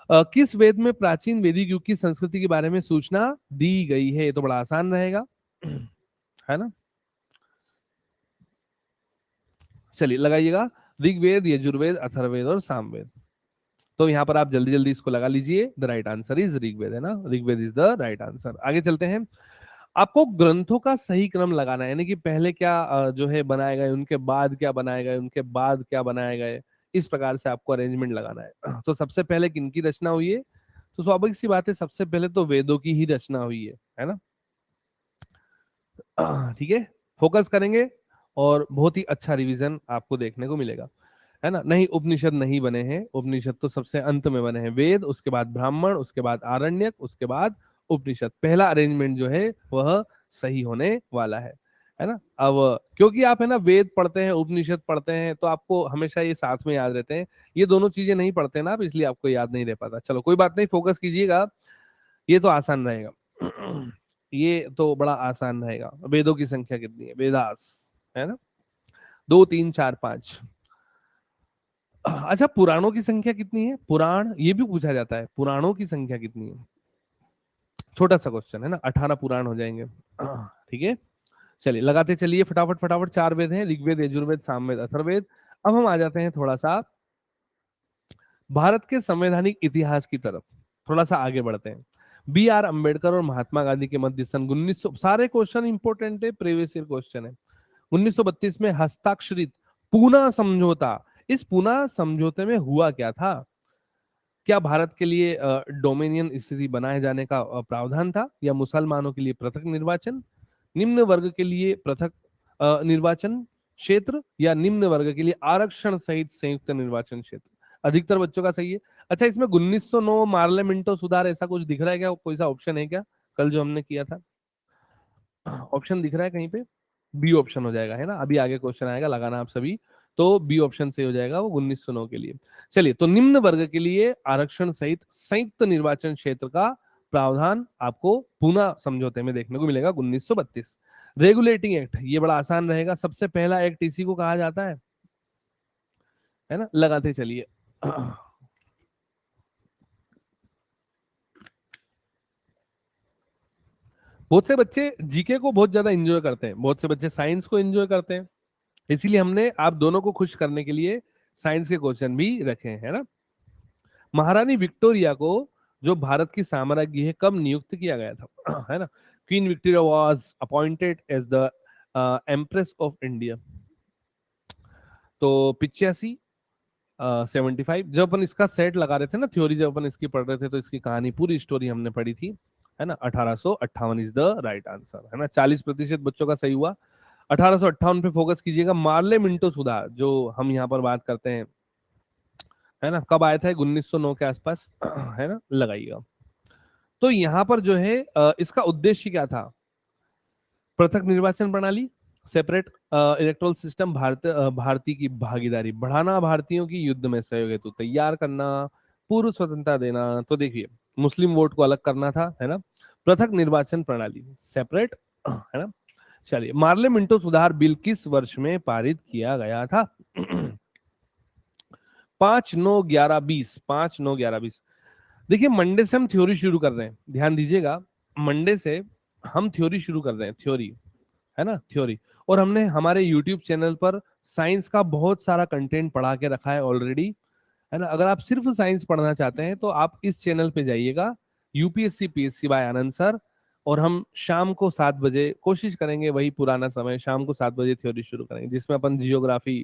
किस वेद में प्राचीन वैदिक युग की संस्कृति के बारे में सूचना दी गई है? ये तो बड़ा आसान रहेगा, है ना। चलिए लगाइएगा, ऋग्वेद, यजुर्वेद, अथर्ववेद और सामवेद। तो यहाँ पर आप जल्दी जल्दी इसको लगा लीजिए। The right answer is Rigveda, है ना। Rigveda is the right answer. आगे चलते हैं। आपको ग्रंथों का सही क्रम लगाना है, यानी कि पहले क्या जो है बनाए गए, उनके बाद क्या बनाए गए, उनके बाद क्या बनाए गए, इस प्रकार से आपको अरेंजमेंट लगाना है। तो सबसे पहले किनकी रचना हुई है? तो स्वाभाविक सी बात है, सबसे पहले तो वेदों की ही रचना हुई है ना। ठीक है, फोकस करेंगे और बहुत ही अच्छा रिवीजन आपको देखने को मिलेगा, है ना। नहीं, उपनिषद नहीं बने हैं, उपनिषद तो सबसे अंत में बने हैं। वेद, उसके बाद ब्राह्मण, उसके बाद आरण्यक, उसके बाद उपनिषद। पहला अरेंजमेंट जो है वह सही होने वाला है ना। अब क्योंकि आप है ना वेद पढ़ते हैं, उपनिषद पढ़ते हैं, तो आपको हमेशा ये साथ में याद रहते हैं। ये दोनों चीजें नहीं पढ़ते ना आप, इसलिए आपको याद नहीं रह पाता। चलो कोई बात नहीं, फोकस कीजिएगा। ये तो आसान रहेगा। ये तो बड़ा आसान रहेगा। वेदों की संख्या कितनी है? वेदास, है ना, 2 3 4 5। अच्छा, पुराणों की संख्या कितनी है? पुराण, ये भी पूछा जाता है, पुराणों की संख्या कितनी है? छोटा सा क्वेश्चन है ना, 18 पुराण हो जाएंगे। ठीक है, चलिए लगाते चलिए फटाफट फटाफट। 4 वेद हैं, ऋग्वेद, यजुर्वेद, सामवेद, अथर्ववेद। अब हम आ जाते हैं थोड़ा सा भारत के संवैधानिक इतिहास की तरफ, थोड़ा सा आगे बढ़ते हैं। बी आर अम्बेडकर और महात्मा गांधी के मध्य सन 1900, सारे क्वेश्चन इंपोर्टेंट है, प्रीवियस ईयर क्वेश्चन है। 1932 में हस्ताक्षरित पूना समझौता, इस पूना समझौते में हुआ क्या था? क्या भारत के लिए डोमिनियन स्थिति बनाए जाने का प्रावधान था, या मुसलमानों के लिए पृथक निर्वाचन, निम्न वर्ग के लिए पृथक निर्वाचन क्षेत्र, या निम्न वर्ग के लिए आरक्षण सहित संयुक्त निर्वाचन क्षेत्र? अधिकतर बच्चों का सही है। अच्छा, इसमें 1909 मार्लेमेंटो सुधार ऐसा कुछ दिख रहा है क्या? कोई सा ऑप्शन है क्या कल जो हमने किया था? ऑप्शन दिख रहा है कहीं पे? बी ऑप्शन हो जाएगा, है ना। अभी आगे क्वेश्चन आएगा, लगाना आप सभी। तो बी ऑप्शन से हो जाएगा वो 1909 के लिए। चलिए, तो निम्न वर्ग के लिए आरक्षण सहित संयुक्त निर्वाचन क्षेत्र का प्रावधान आपको पूना समझौते में देखने को मिलेगा 1932। रेगुलेटिंग एक्ट, ये बड़ा आसान रहेगा। सबसे पहला एक्ट इसी को कहा जाता है ना। लगाते चलिए। बहुत से बच्चे जीके को बहुत ज्यादा एंजॉय करते हैं, बहुत से बच्चे साइंस को एंजॉय करते हैं, इसीलिए हमने आप दोनों को खुश करने के लिए साइंस के क्वेश्चन भी रखे हैं, है ना। महारानी विक्टोरिया को जो भारत की साम्राज्ञी है कब नियुक्त किया गया था? है ना। Queen Victoria was appointed as the empress of India. तो 85, 75, जब अपन इसका सेट लगा रहे थे ना, थ्योरी जब अपन इसकी पढ़ रहे थे, तो इसकी कहानी पूरी स्टोरी हमने पढ़ी थी, है ना। 1858 इज द राइट आंसर, है ना। 40% बच्चों का सही हुआ। 1858 पे फोकस कीजिएगा। मार्ले मिंटो सुधार जो हम यहाँ पर बात करते हैं, है ना, कब आया था? 1909 के आसपास, है ना, लगाइएगा। तो यहाँ पर जो है इसका उद्देश्य क्या था? पृथक निर्वाचन प्रणाली, सेपरेट इलेक्टोरल सिस्टम, भारतीय की भागीदारी बढ़ाना, भारतीयों की युद्ध में सहयोग हेतु तैयार करना, पूर्व स्वतंत्रता देना। तो देखिए मुस्लिम वोट को अलग करना था, है ना। पृथक निर्वाचन प्रणाली, सेपरेट, है ना। चलिए, मार्ले मिंटो सुधार बिल किस वर्ष में पारित किया गया था? 5/9/11/20, 5/9/11/20। देखिए मंडे से हम थ्योरी शुरू कर रहे हैं, ध्यान दीजिएगा। मंडे से हम थ्योरी शुरू कर रहे हैं, थ्योरी, है ना, थ्योरी। और हमने हमारे यूट्यूब चैनल पर साइंस का बहुत सारा कंटेंट पढ़ा के रखा है ऑलरेडी, है ना। अगर आप सिर्फ साइंस पढ़ना चाहते हैं तो आप इस चैनल पे जाइएगा, यूपीएससी पीएससी बाय आनंद सर। और हम शाम को 7 बजे कोशिश करेंगे, वही पुराना समय, शाम को 7 बजे थ्योरी शुरू करेंगे, जिसमें अपन जियोग्राफी,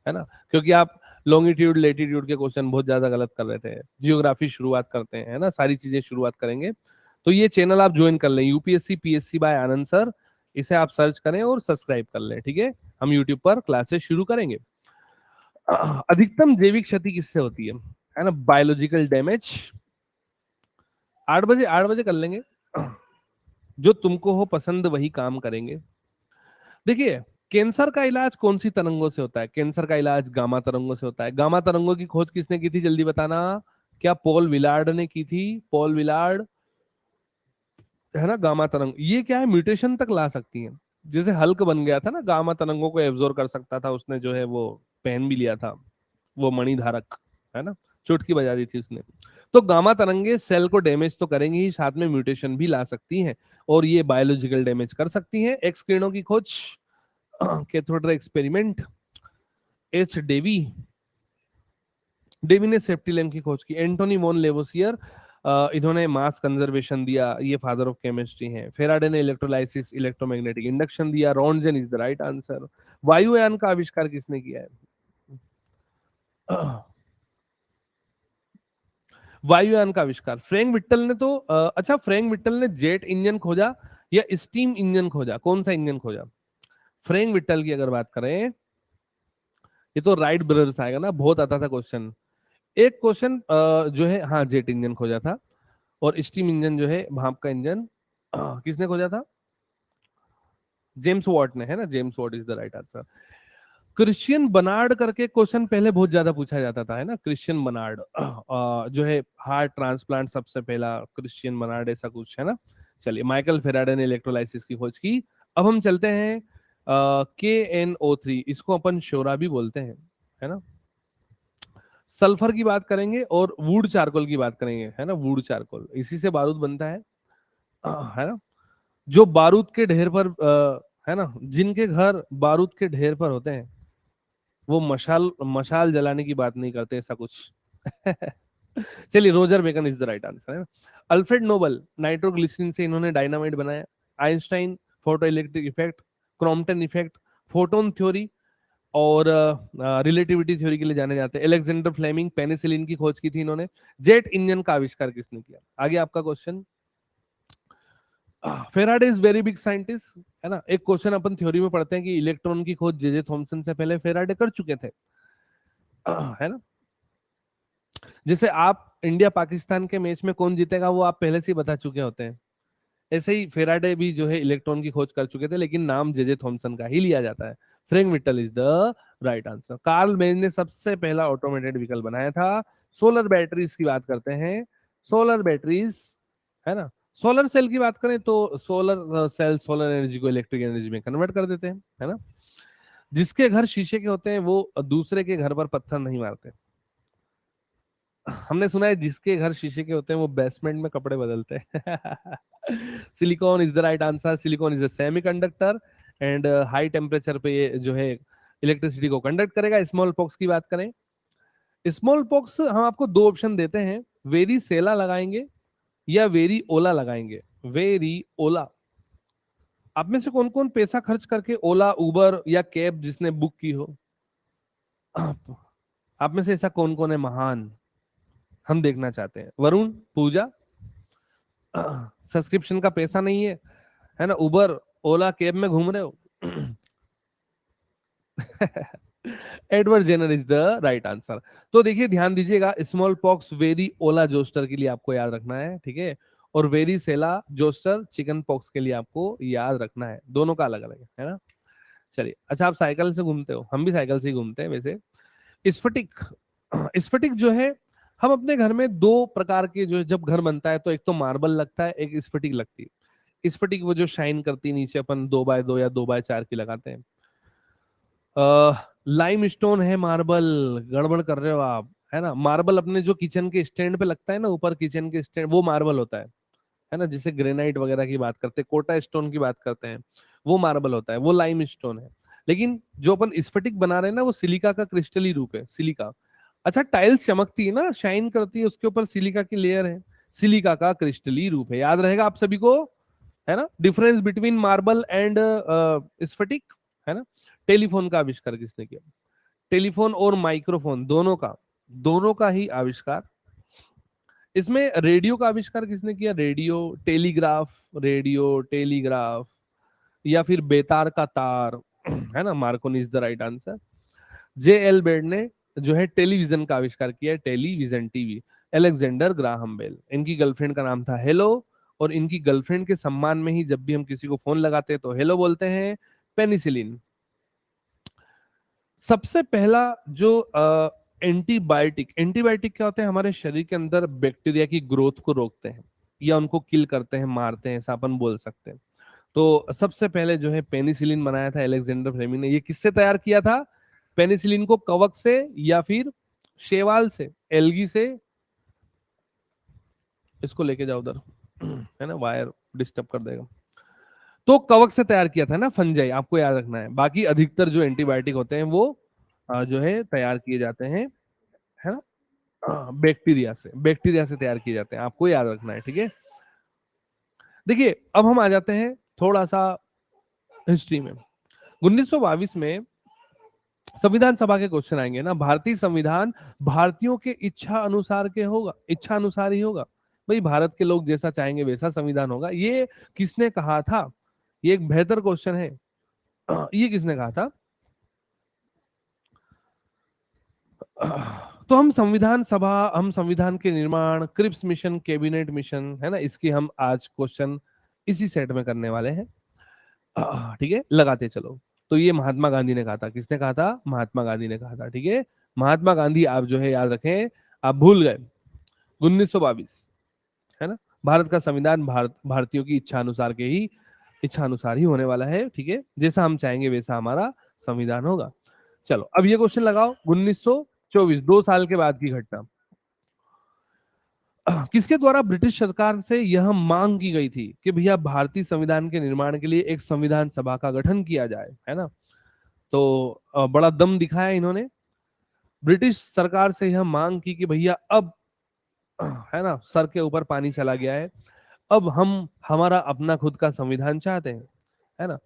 है ना, क्योंकि आप लॉन्गिट्यूड लेटीट्यूड के क्वेश्चन बहुत ज्यादा गलत कर रहे थे, जियोग्राफी शुरुआत करते हैं, है ना, सारी चीजें शुरुआत करेंगे। तो ये चैनल आप ज्वाइन कर लें, यूपीएससी पीएससी बाय आनंद सर, इसे आप सर्च करें और सब्सक्राइब कर लें, ठीक है। हम यूट्यूब पर क्लासेस शुरू करेंगे। अधिकतम जैविक क्षति किससे होती है ना, बायोलॉजिकल डैमेज। 8 बजे, 8 बजे कर लेंगे। जो तुमको हो पसंद वही काम करेंगे। देखिए कैंसर का इलाज कौन सी तरंगों से होता है? कैंसर का इलाज गामा तरंगों से होता है। गामा तरंगों की खोज किसने की थी, जल्दी बताना। क्या पॉल विलार्ड ने की थी? पॉल विलार्ड, है ना। गामा तरंग ये क्या है, म्यूटेशन तक ला सकती है। जैसे हल्क बन गया था ना, गामा तरंगों को एब्जॉर्ब कर सकता था, उसने जो है वो पहन भी लिया था, वो मणिधारक, है ना, चुटकी बजा दी थी उसने। तो गामा तरंगे सेल को डैमेज तो करेंगी ही, साथ में म्यूटेशन भी ला सकती हैं, और ये बायोलॉजिकल डैमेज कर सकती हैं। एक्स किरणों की खोज, कैथोड्रा एक्सपेरिमेंट, एच डेवी, डेवी ने सेफ्टी लैम्प की खोज की। एंटोनी वॉन लेवोसियर, इन्होंने मास कंजर्वेशन दिया, ये फादर ऑफ केमिस्ट्री हैं। फेराडे ने इलेक्ट्रोलाइसिस इलेक्ट्रोमैग्नेटिक इंडक्शन दिया। Röntgen is the right answer. वायुयान का आविष्कार किसने किया है? वायुयान का आविष्कार फ्रैंक विट्टल ने तो अच्छा, फ्रैंक विट्टल ने जेट इंजन खोजा या स्टीम इंजन खोजा? कौन सा इंजन खोजा? फ्रैंक विट्टल की अगर बात करें, ये तो राइट ब्रदर्स आएगा ना, बहुत आता था क्वेश्चन। एक क्वेश्चन जो है, हाँ, जेट इंजन खोजा था। और स्टीम इंजन जो है, भाप का इंजन, किसने खोजा था? जेम्स वॉट ने, है ना। James Watt is the right answer. Christian Barnard करके क्वेश्चन पहले बहुत ज्यादा पूछा जाता था, है ना। क्रिश्चियन बर्नार्ड जो है हार्ट ट्रांसप्लांट सबसे पहला क्रिश्चियन बर्नार्ड, ऐसा कुछ है ना। चलिए, माइकल फेराडे ने इलेक्ट्रोलाइसिस की खोज की। अब हम चलते हैं KNO3, इसको अपन शोरा भी बोलते हैं, है ना। सल्फर की बात करेंगे और वुड चारकोल की बात करेंगे, है ना। वुड चारकोल, इसी से बारूद बनता है ना। जो बारूद के ढेर पर है ना, जिनके घर बारूद के ढेर पर होते हैं, वो मशाल मशाल जलाने की बात नहीं करते, ऐसा कुछ। चलिए, Roger Bacon is the right answer, है ना। अल्फ्रेड नोबल, नाइट्रोग्लिसरीन से इन्होंने डायनामाइट बनाया। Einstein, photo electric effect, Crompton effect, photon theory, और रिलेटिविटी थ्योरी के लिए जाने जाते हैं। एलेक्जेंडर फ्लेमिंग, पेनिसिलिन की खोज की थी इन्होंने। जेट इंजन का आविष्कार किसने किया? आगे आपका question. Faraday is very big scientist, है ना। एक क्वेश्चन अपन थ्योरी में पढ़ते हैं कि इलेक्ट्रॉन की खोज जे जे थॉमसन से पहले फेराडे कर चुके थे, है ना। जैसे आप इंडिया पाकिस्तान के मैच में कौन जीतेगा वो आप पहले से ही बता चुके होते हैं, ऐसे ही फेराडे भी जो है इलेक्ट्रॉन की खोज कर चुके थे, लेकिन नाम जे जे थॉमसन का ही लिया जाता है। Frank Whittle is the right answer. Karl Benz ने सबसे पहला ऑटोमेटेड व्हीकल बनाया था। सोलर बैटरीज की बात करते हैं, सोलर बैटरीज, है ना। सोलर सेल की बात करें तो सोलर सेल सोलर एनर्जी को इलेक्ट्रिक एनर्जी में कन्वर्ट कर देते हैं, है ना। जिसके घर शीशे के होते हैं वो दूसरे के घर पर पत्थर नहीं मारते। हमने सुना है जिसके घर शीशे के होते हैं वो बेसमेंट में कपड़े बदलते हैं। Silicon is the right answer. Silicon is a semiconductor and high temperature पे ये जो है इलेक्ट्रिसिटी को कंडक्ट करेगा। स्मॉल पॉक्स की बात करें, स्मॉल पॉक्स हम आपको दो ऑप्शन देते हैं, वेरी सेला लगाएंगे या वेरी ओला लगाएंगे। वेरी ओला। आप में से कौन कौन पैसा खर्च करके ओला उबर या कैब जिसने बुक की हो? आप में से ऐसा कौन कौन है महान, हम देखना चाहते हैं। वरुण, पूजा, सब्सक्रिप्शन का पैसा नहीं है ना, उबर ओला कैब में घूम रहे हो। Edward Jenner is the right answer. तो देखिए ध्यान दीजिएगा, स्मॉल पॉक्स वेरी ओला जोस्टर के लिए आपको याद रखना है, ठीक है। और वेरिसेला जोस्टर चिकन पॉक्स के लिए आपको याद रखना है, दोनों का अलग अलग है ना। चलिए, अच्छा आप साइकिल से घूमते हो, हम भी साइकिल से ही घूमते हैं वैसे। स्फटिक, स्फटिक जो है, हम अपने घर में दो प्रकार के, जो जब घर बनता है तो एक तो मार्बल लगता है, एक स्फटिक लगती है। स्फटिक वो जो शाइन करती है नीचे, अपन 2x2 या 2x4 की लगाते हैं। लाइम स्टोन है मार्बल, गड़बड़ कर रहे हो आप, है ना। मार्बल अपने जो किचन के स्टैंड पे लगता है ना, ऊपर किचन के स्टैंड, वो मार्बल होता है ना। जिसे ग्रेनाइट वगैरह की बात करते हैं, कोटा स्टोन की बात करते हैं, वो मार्बल होता है, वो लाइम स्टोन है। लेकिन जो अपन स्फटिक बना रहे हैं ना, वो सिलिका का क्रिस्टली रूप है, सिलिका। अच्छा, टाइल्स चमकती है ना, शाइन करती है, उसके ऊपर सिलिका की लेयर है, सिलिका का क्रिस्टली रूप है, याद रहेगा आप सभी को, है ना। डिफरेंस बिटवीन मार्बल एंड स्फटिक, है ना। टेलीफोन का आविष्कार किसने किया? टेलीफोन और माइक्रोफोन दोनों का ही आविष्कार। इसमें रेडियो का आविष्कार किसने किया? रेडियो टेलीग्राफ या फिर बेतार का तार, है ना। Marconi is the right answer. J.L. Baird ने जो है टेलीविजन का आविष्कार किया है, television TV. Alexander Graham Bell, इनकी गर्लफ्रेंड का नाम था हेलो, और इनकी गर्लफ्रेंड के सम्मान में ही जब भी हम किसी को फोन लगाते हैं तो हेलो बोलते हैं। पेनिसिलिन, सबसे पहला जो एंटीबायोटिक, एंटीबायोटिक क्या होते हैं? हमारे शरीर के अंदर बैक्टीरिया की ग्रोथ को रोकते हैं या उनको किल करते हैं, मारते हैं, ऐसा अपन बोल सकते हैं। तो सबसे पहले जो है पेनिसिलिन बनाया था अलेक्जेंडर फ्लेमिंग ने। ये किससे तैयार किया था? पेनिसिलिन को कवक से या फिर शेवाल से, एल्गी से। इसको लेके जाओ उधर, है ना, वायर डिस्टर्ब कर देगा। तो कवक से तैयार किया था ना, फंजाई, आपको याद रखना है। बाकी अधिकतर जो एंटीबायोटिक होते हैं वो जो है तैयार किए जाते हैं, है ना, बैक्टीरिया से तैयार किए जाते हैं, आपको याद रखना है, ठीक है। देखिए, अब हम आ जाते हैं थोड़ा सा हिस्ट्री में। 1922 में संविधान सभा के क्वेश्चन आएंगे ना। भारतीय संविधान भारतीयों के इच्छा अनुसार के होगा, इच्छा अनुसार ही होगा। भाई, भारत के लोग जैसा चाहेंगे वैसा संविधान होगा, ये किसने कहा था? ये एक बेहतर क्वेश्चन है। ये किसने कहा था? तो हम संविधान सभा, हम संविधान के निर्माण, क्रिप्स मिशन, कैबिनेट मिशन, है ना, इसकी हम आज क्वेश्चन इसी सेट में करने वाले हैं। ठीक है, लगाते चलो। तो ये महात्मा गांधी ने कहा था। किसने कहा था? महात्मा गांधी ने कहा था, ठीक है। महात्मा गांधी, आप जो है याद रखें, आप भूल गए। 1922, है ना। भारत का संविधान भारतीयों की इच्छा अनुसार ही होने वाला है, ठीक है। जैसा हम चाहेंगे वैसा हमारा संविधान होगा। चलो, अब ये क्वेश्चन लगाओ। 1924, 2 साल के बाद की घटना। किसके द्वारा ब्रिटिश सरकार से यह मांग की गई थी कि भैया भारतीय संविधान के निर्माण के लिए एक संविधान सभा का गठन किया जाए, है ना। तो बड़ा दम दिखाया इन्होंने। ब्रिटिश सरकार से यह मांग की कि भैया अब, है ना, सर के ऊपर पानी चला गया है, अब हम हमारा अपना खुद का संविधान चाहते हैं, है ना।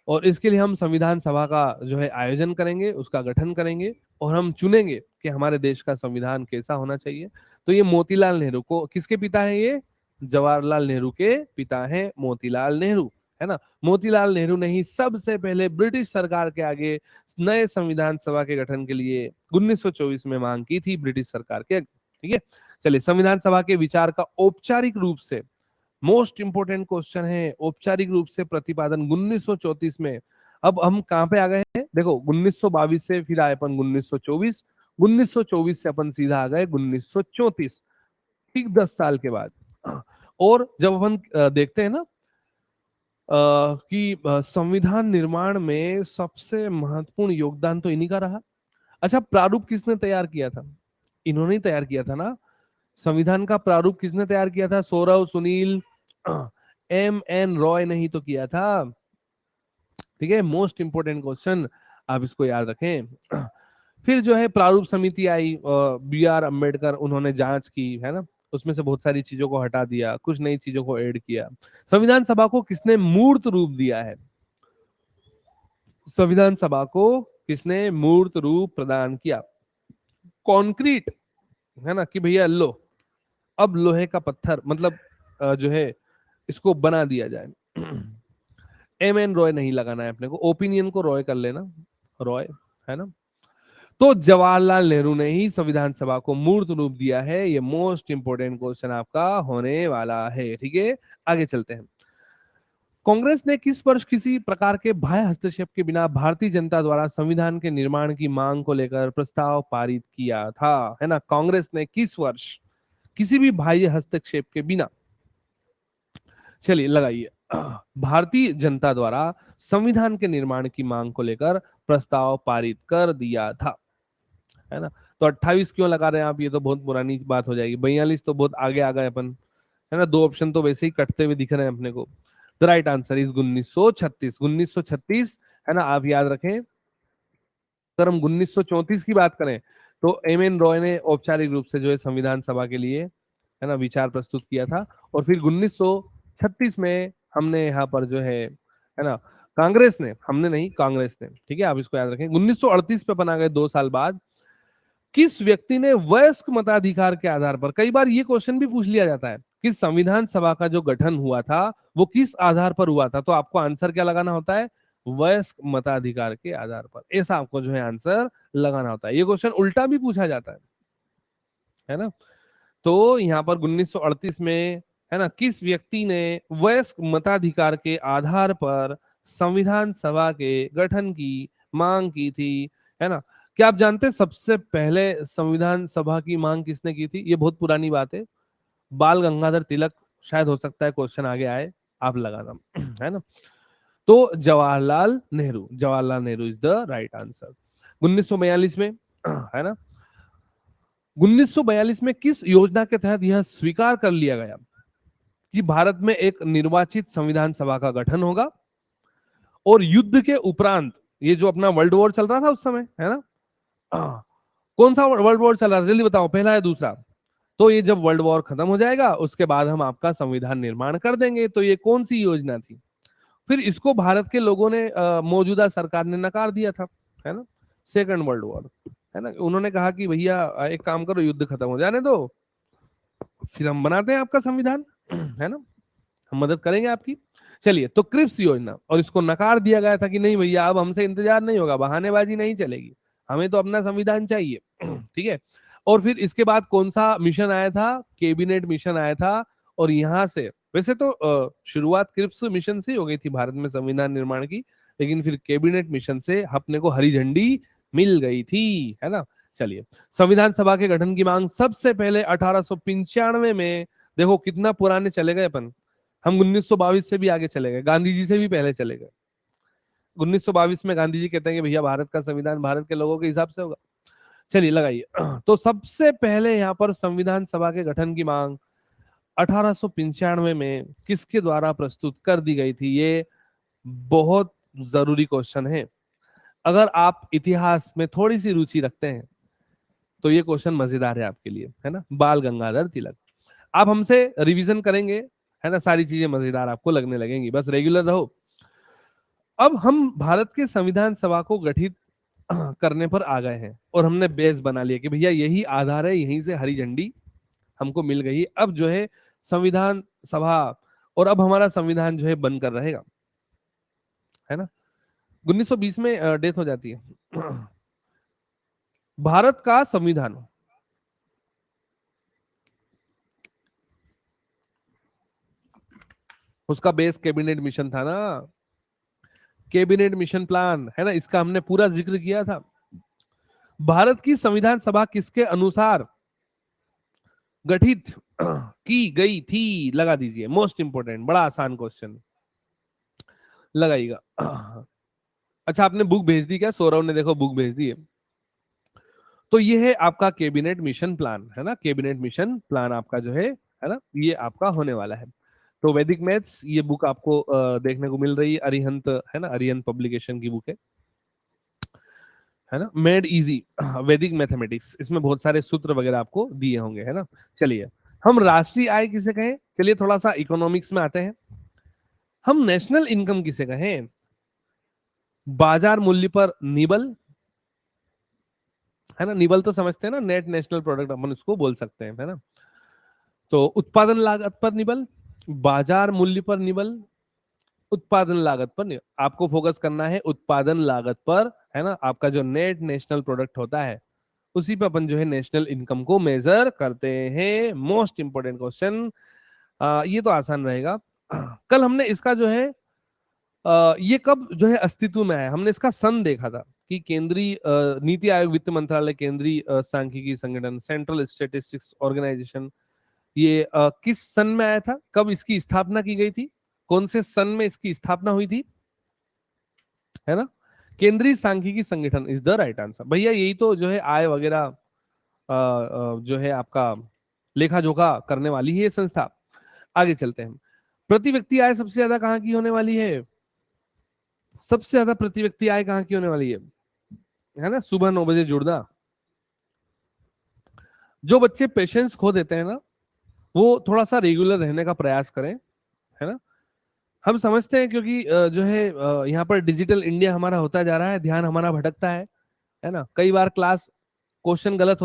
और इसके लिए हम संविधान सभा का जो है आयोजन करेंगे, उसका गठन करेंगे, और हम चुनेंगे कि हमारे देश का संविधान कैसा होना चाहिए। तो ये मोतीलाल नेहरू को, किसके पिता हैं ये? जवाहरलाल नेहरू के पिता हैं मोतीलाल नेहरू, है ना। मोतीलाल नेहरू ने ही सबसे पहले ब्रिटिश सरकार के आगे नए संविधान सभा के गठन के लिए 1924 में मांग की थी ब्रिटिश सरकार के, ठीक है। चलिए, संविधान सभा के विचार का औपचारिक रूप से, मोस्ट इंपोर्टेंट क्वेश्चन है, औपचारिक रूप से प्रतिपादन 1934 में। अब हम कहां पे आ गए हैं? देखो, 1922 से फिर आए अपन 1924, 1924 से अपन सीधा आ गए 1934, ठीक 10 साल के बाद। और जब अपन देखते हैं ना कि संविधान निर्माण में सबसे महत्वपूर्ण योगदान तो इन्हीं का रहा। अच्छा, प्रारूप किसने तैयार किया था? इन्होंने ही तैयार किया था ना। संविधान का प्रारूप किसने तैयार किया था? सौरव, सुनील, M.N. रॉय ने ही तो किया था, ठीक है। मोस्ट इंपोर्टेंट क्वेश्चन, आप इसको याद रखें। फिर जो है प्रारूप समिति आई, B.R. अम्बेडकर, उन्होंने जांच की, है ना। उसमें से बहुत सारी चीजों को हटा दिया, कुछ नई चीजों को ऐड किया। संविधान सभा को किसने मूर्त रूप दिया है? संविधान सभा को किसने मूर्त रूप प्रदान किया? कॉन्क्रीट, है ना, कि भैया लो, अब लोहे का पत्थर, मतलब जो है इसको बना दिया जाए। M.N. रॉय नहीं लगाना है अपने को, ओपिनियन को रॉय कर लेना, रॉय, है ना। तो जवाहरलाल नेहरू ने ही संविधान सभा को मूर्त रूप दिया है। ये मोस्ट इंपोर्टेंट क्वेश्चन आपका होने वाला है। ठीक है, आगे चलते हैं। कांग्रेस ने किस वर्ष किसी प्रकार के बाह्य हस्तक्षेप के बिना भारतीय जनता द्वारा संविधान के निर्माण की मांग को लेकर प्रस्ताव पारित किया था? है ना, कांग्रेस ने किस वर्ष किसी भी बाह्य हस्तक्षेप के बिना, चलिए लगाइए, भारतीय जनता द्वारा संविधान के निर्माण की मांग को लेकर प्रस्ताव पारित कर दिया था? है ना, तो 28 क्यों लगा रहे हैं आप? ये तो बहुत पुरानी बात हो जाएगी। 42 तो बहुत आगे आ गए अपन, है ना, दो ऑप्शन तो वैसे ही कटते हुए दिख रहे हैं अपने को। The right answer is 1936। 1936, है ना, आप याद रखें। अगर हम 1934 की बात करें तो एम एन रॉय ने औपचारिक रूप से जो है संविधान सभा के लिए, है ना, विचार प्रस्तुत किया था। और फिर 1936 में हमने यहाँ पर जो है ना, कांग्रेस ने, हमने नहीं, कांग्रेस ने, ठीक है, आप इसको याद रखें। 1938 पे बना गए 2 साल बाद। किस व्यक्ति ने वयस्क मताधिकार के आधार पर, कई बार ये क्वेश्चन भी पूछ लिया जाता है कि संविधान सभा का जो गठन हुआ था वो किस आधार पर हुआ था, तो आपको आंसर क्या लगाना होता है? वयस्क मताधिकार के आधार पर, ऐसा आपको जो है आंसर लगाना होता है। ये क्वेश्चन उल्टा भी पूछा जाता है ना। तो यहाँ पर 1938 में, है ना, किस व्यक्ति ने वयस्क मताधिकार के आधार पर संविधान सभा के गठन की मांग की थी? है ना, क्या आप जानते हैं सबसे पहले संविधान सभा की मांग किसने की थी? ये बहुत पुरानी बात है, बाल गंगाधर तिलक। शायद हो सकता है क्वेश्चन आगे आए, आप लगाना, है ना। तो Jawaharlal Nehru, Jawaharlal Nehru is the right answer. 1942 में, है ना, 1942 में किस योजना के तहत यह स्वीकार कर लिया गया कि भारत में एक निर्वाचित संविधान सभा का गठन होगा और युद्ध के उपरांत, ये जो अपना वर्ल्ड वॉर चल रहा था उस समय, है ना, कौन सा वर्ल्ड वॉर चल रहा था जल्दी बताओ, पहला या दूसरा? तो ये जब वर्ल्ड वॉर खत्म हो जाएगा उसके बाद हम आपका संविधान निर्माण कर देंगे। तो ये कौन सी योजना थी? फिर इसको भारत के लोगों ने, मौजूदा सरकार ने नकार दिया था, है ना, सेकंड वर्ल्ड वॉर, है ना। उन्होंने कहा कि भैया एक काम करो, युद्ध खत्म हो जाने दो, फिर हम बनाते हैं आपका संविधान, है ना, हम मदद करेंगे आपकी। चलिए, तो क्रिप्स योजना, और इसको नकार दिया गया था कि नहीं भैया अब हमसे इंतजार नहीं होगा, बहानेबाजी नहीं चलेगी, हमें तो अपना संविधान चाहिए। ठीक है। और फिर इसके बाद कौन सा मिशन आया था? कैबिनेट मिशन आया था। और यहां से, वैसे तो शुरुआत क्रिप्स मिशन से हो गई थी भारत में संविधान निर्माण की, लेकिन फिर कैबिनेट मिशन से अपने को हरी झंडी मिल गई थी, है ना। चलिए, संविधान सभा के गठन की मांग सबसे पहले 1895 में, देखो कितना पुराने चले गए अपन, हम 1922 से भी आगे चले गए, गांधी जी से भी पहले चले गए। 1922 में गांधी जी कहते हैं कि भैया भारत का संविधान भारत के लोगों के हिसाब से होगा। चलिए लगाइए। तो सबसे पहले यहाँ पर संविधान सभा के गठन की मांग 1895 में किसके द्वारा प्रस्तुत कर दी गई थी? ये बहुत जरूरी क्वेश्चन है। अगर आप इतिहास में थोड़ी सी रुचि रखते हैं तो ये क्वेश्चन मजेदार है आपके लिए, है ना। बाल गंगाधर तिलक। आप हमसे रिवीजन करेंगे, है ना, सारी चीजें मजेदार आपको लगने लगेंगी, बस रेगुलर रहो। अब हम भारत के संविधान सभा को गठित करने पर आ गए हैं और हमने बेस बना लिया कि भैया यही आधार है, यहीं से हरी झंडी हमको मिल गई। अब जो है संविधान सभा, और अब हमारा संविधान जो है बनकर रहेगा, है ना। 1920 में डेथ हो जाती है। भारत का संविधान, उसका बेस कैबिनेट मिशन था ना, कैबिनेट मिशन प्लान, है ना, इसका हमने पूरा जिक्र किया था। भारत की संविधान सभा किसके अनुसार गठित की गई थी? लगा दीजिए, मोस्ट इंपोर्टेंट, बड़ा आसान क्वेश्चन, लगाइएगा। अच्छा, आपने बुक भेज दी क्या? सौरव ने देखो बुक भेज दी है। तो ये है आपका कैबिनेट मिशन प्लान, है ना, कैबिनेट मिशन प्लान आपका जो है ना, ये आपका होने वाला है। तो वैदिक मैथ्स, ये बुक आपको देखने को मिल रही है, अरिहंत, है ना, अरिहंत पब्लिकेशन की बुक है ना, मेड इजी वैदिक मैथमेटिक्स। इसमें बहुत सारे सूत्र वगैरह आपको दिए होंगे, है ना। चलिए, हम राष्ट्रीय आय किसे कहें? चलिए थोड़ा सा इकोनॉमिक्स में आते हैं। हम नेशनल इनकम किसे कहें? बाजार मूल्य पर निबल, है ना, निबल तो समझते हैं ना, नेट नेशनल प्रोडक्ट अपन उसको बोल सकते हैं, है ना। तो उत्पादन लागत पर निबल, बाजार मूल्य पर निबल, उत्पादन लागत पर निबल। आपको फोकस करना है उत्पादन लागत पर है ना, आपका जो नेट नेशनल प्रोडक्ट होता है, उसी पे अपन जो है नेशनल इनकम को मेजर करते हैं। मोस्ट इंपोर्टेंट क्वेश्चन, ये तो आसान रहेगा। कल हमने इसका जो है ये कब जो है अस्तित्व में आया, हमने इसका सन देखा था कि केंद्रीय नीति आयोग, वित्त मंत्रालय, केंद्रीय सांख्यिकी संगठन, सेंट्रल स्टेटिस्टिक्स ऑर्गेनाइजेशन, ये किस सन में आया था, कब इसकी स्थापना की गई थी, कौन से सन में इसकी स्थापना हुई थी, है ना। केंद्रीय सांख्यिकी संगठन इज द राइट आंसर। भैया यही तो जो है आय वगैरह जो है आपका लेखा जोखा करने वाली है ये संस्था। आगे चलते हैं। प्रति व्यक्ति आय सबसे ज्यादा कहाँ की होने वाली है, सबसे ज्यादा प्रति व्यक्ति आय कहाँ की होने वाली है ना, सुबह 9 बजे जुड़ना। जो बच्चे पेशेंस खो देते हैं ना, वो थोड़ा सा रेगुलर रहने का प्रयास करें, है ना। हम समझते हैं क्योंकि जो है यहाँ पर डिजिटल इंडिया हमारा होता जा रहा है, ध्यान हमारा भटकता है ना। कई बार क्लास क्वेश्चन गलत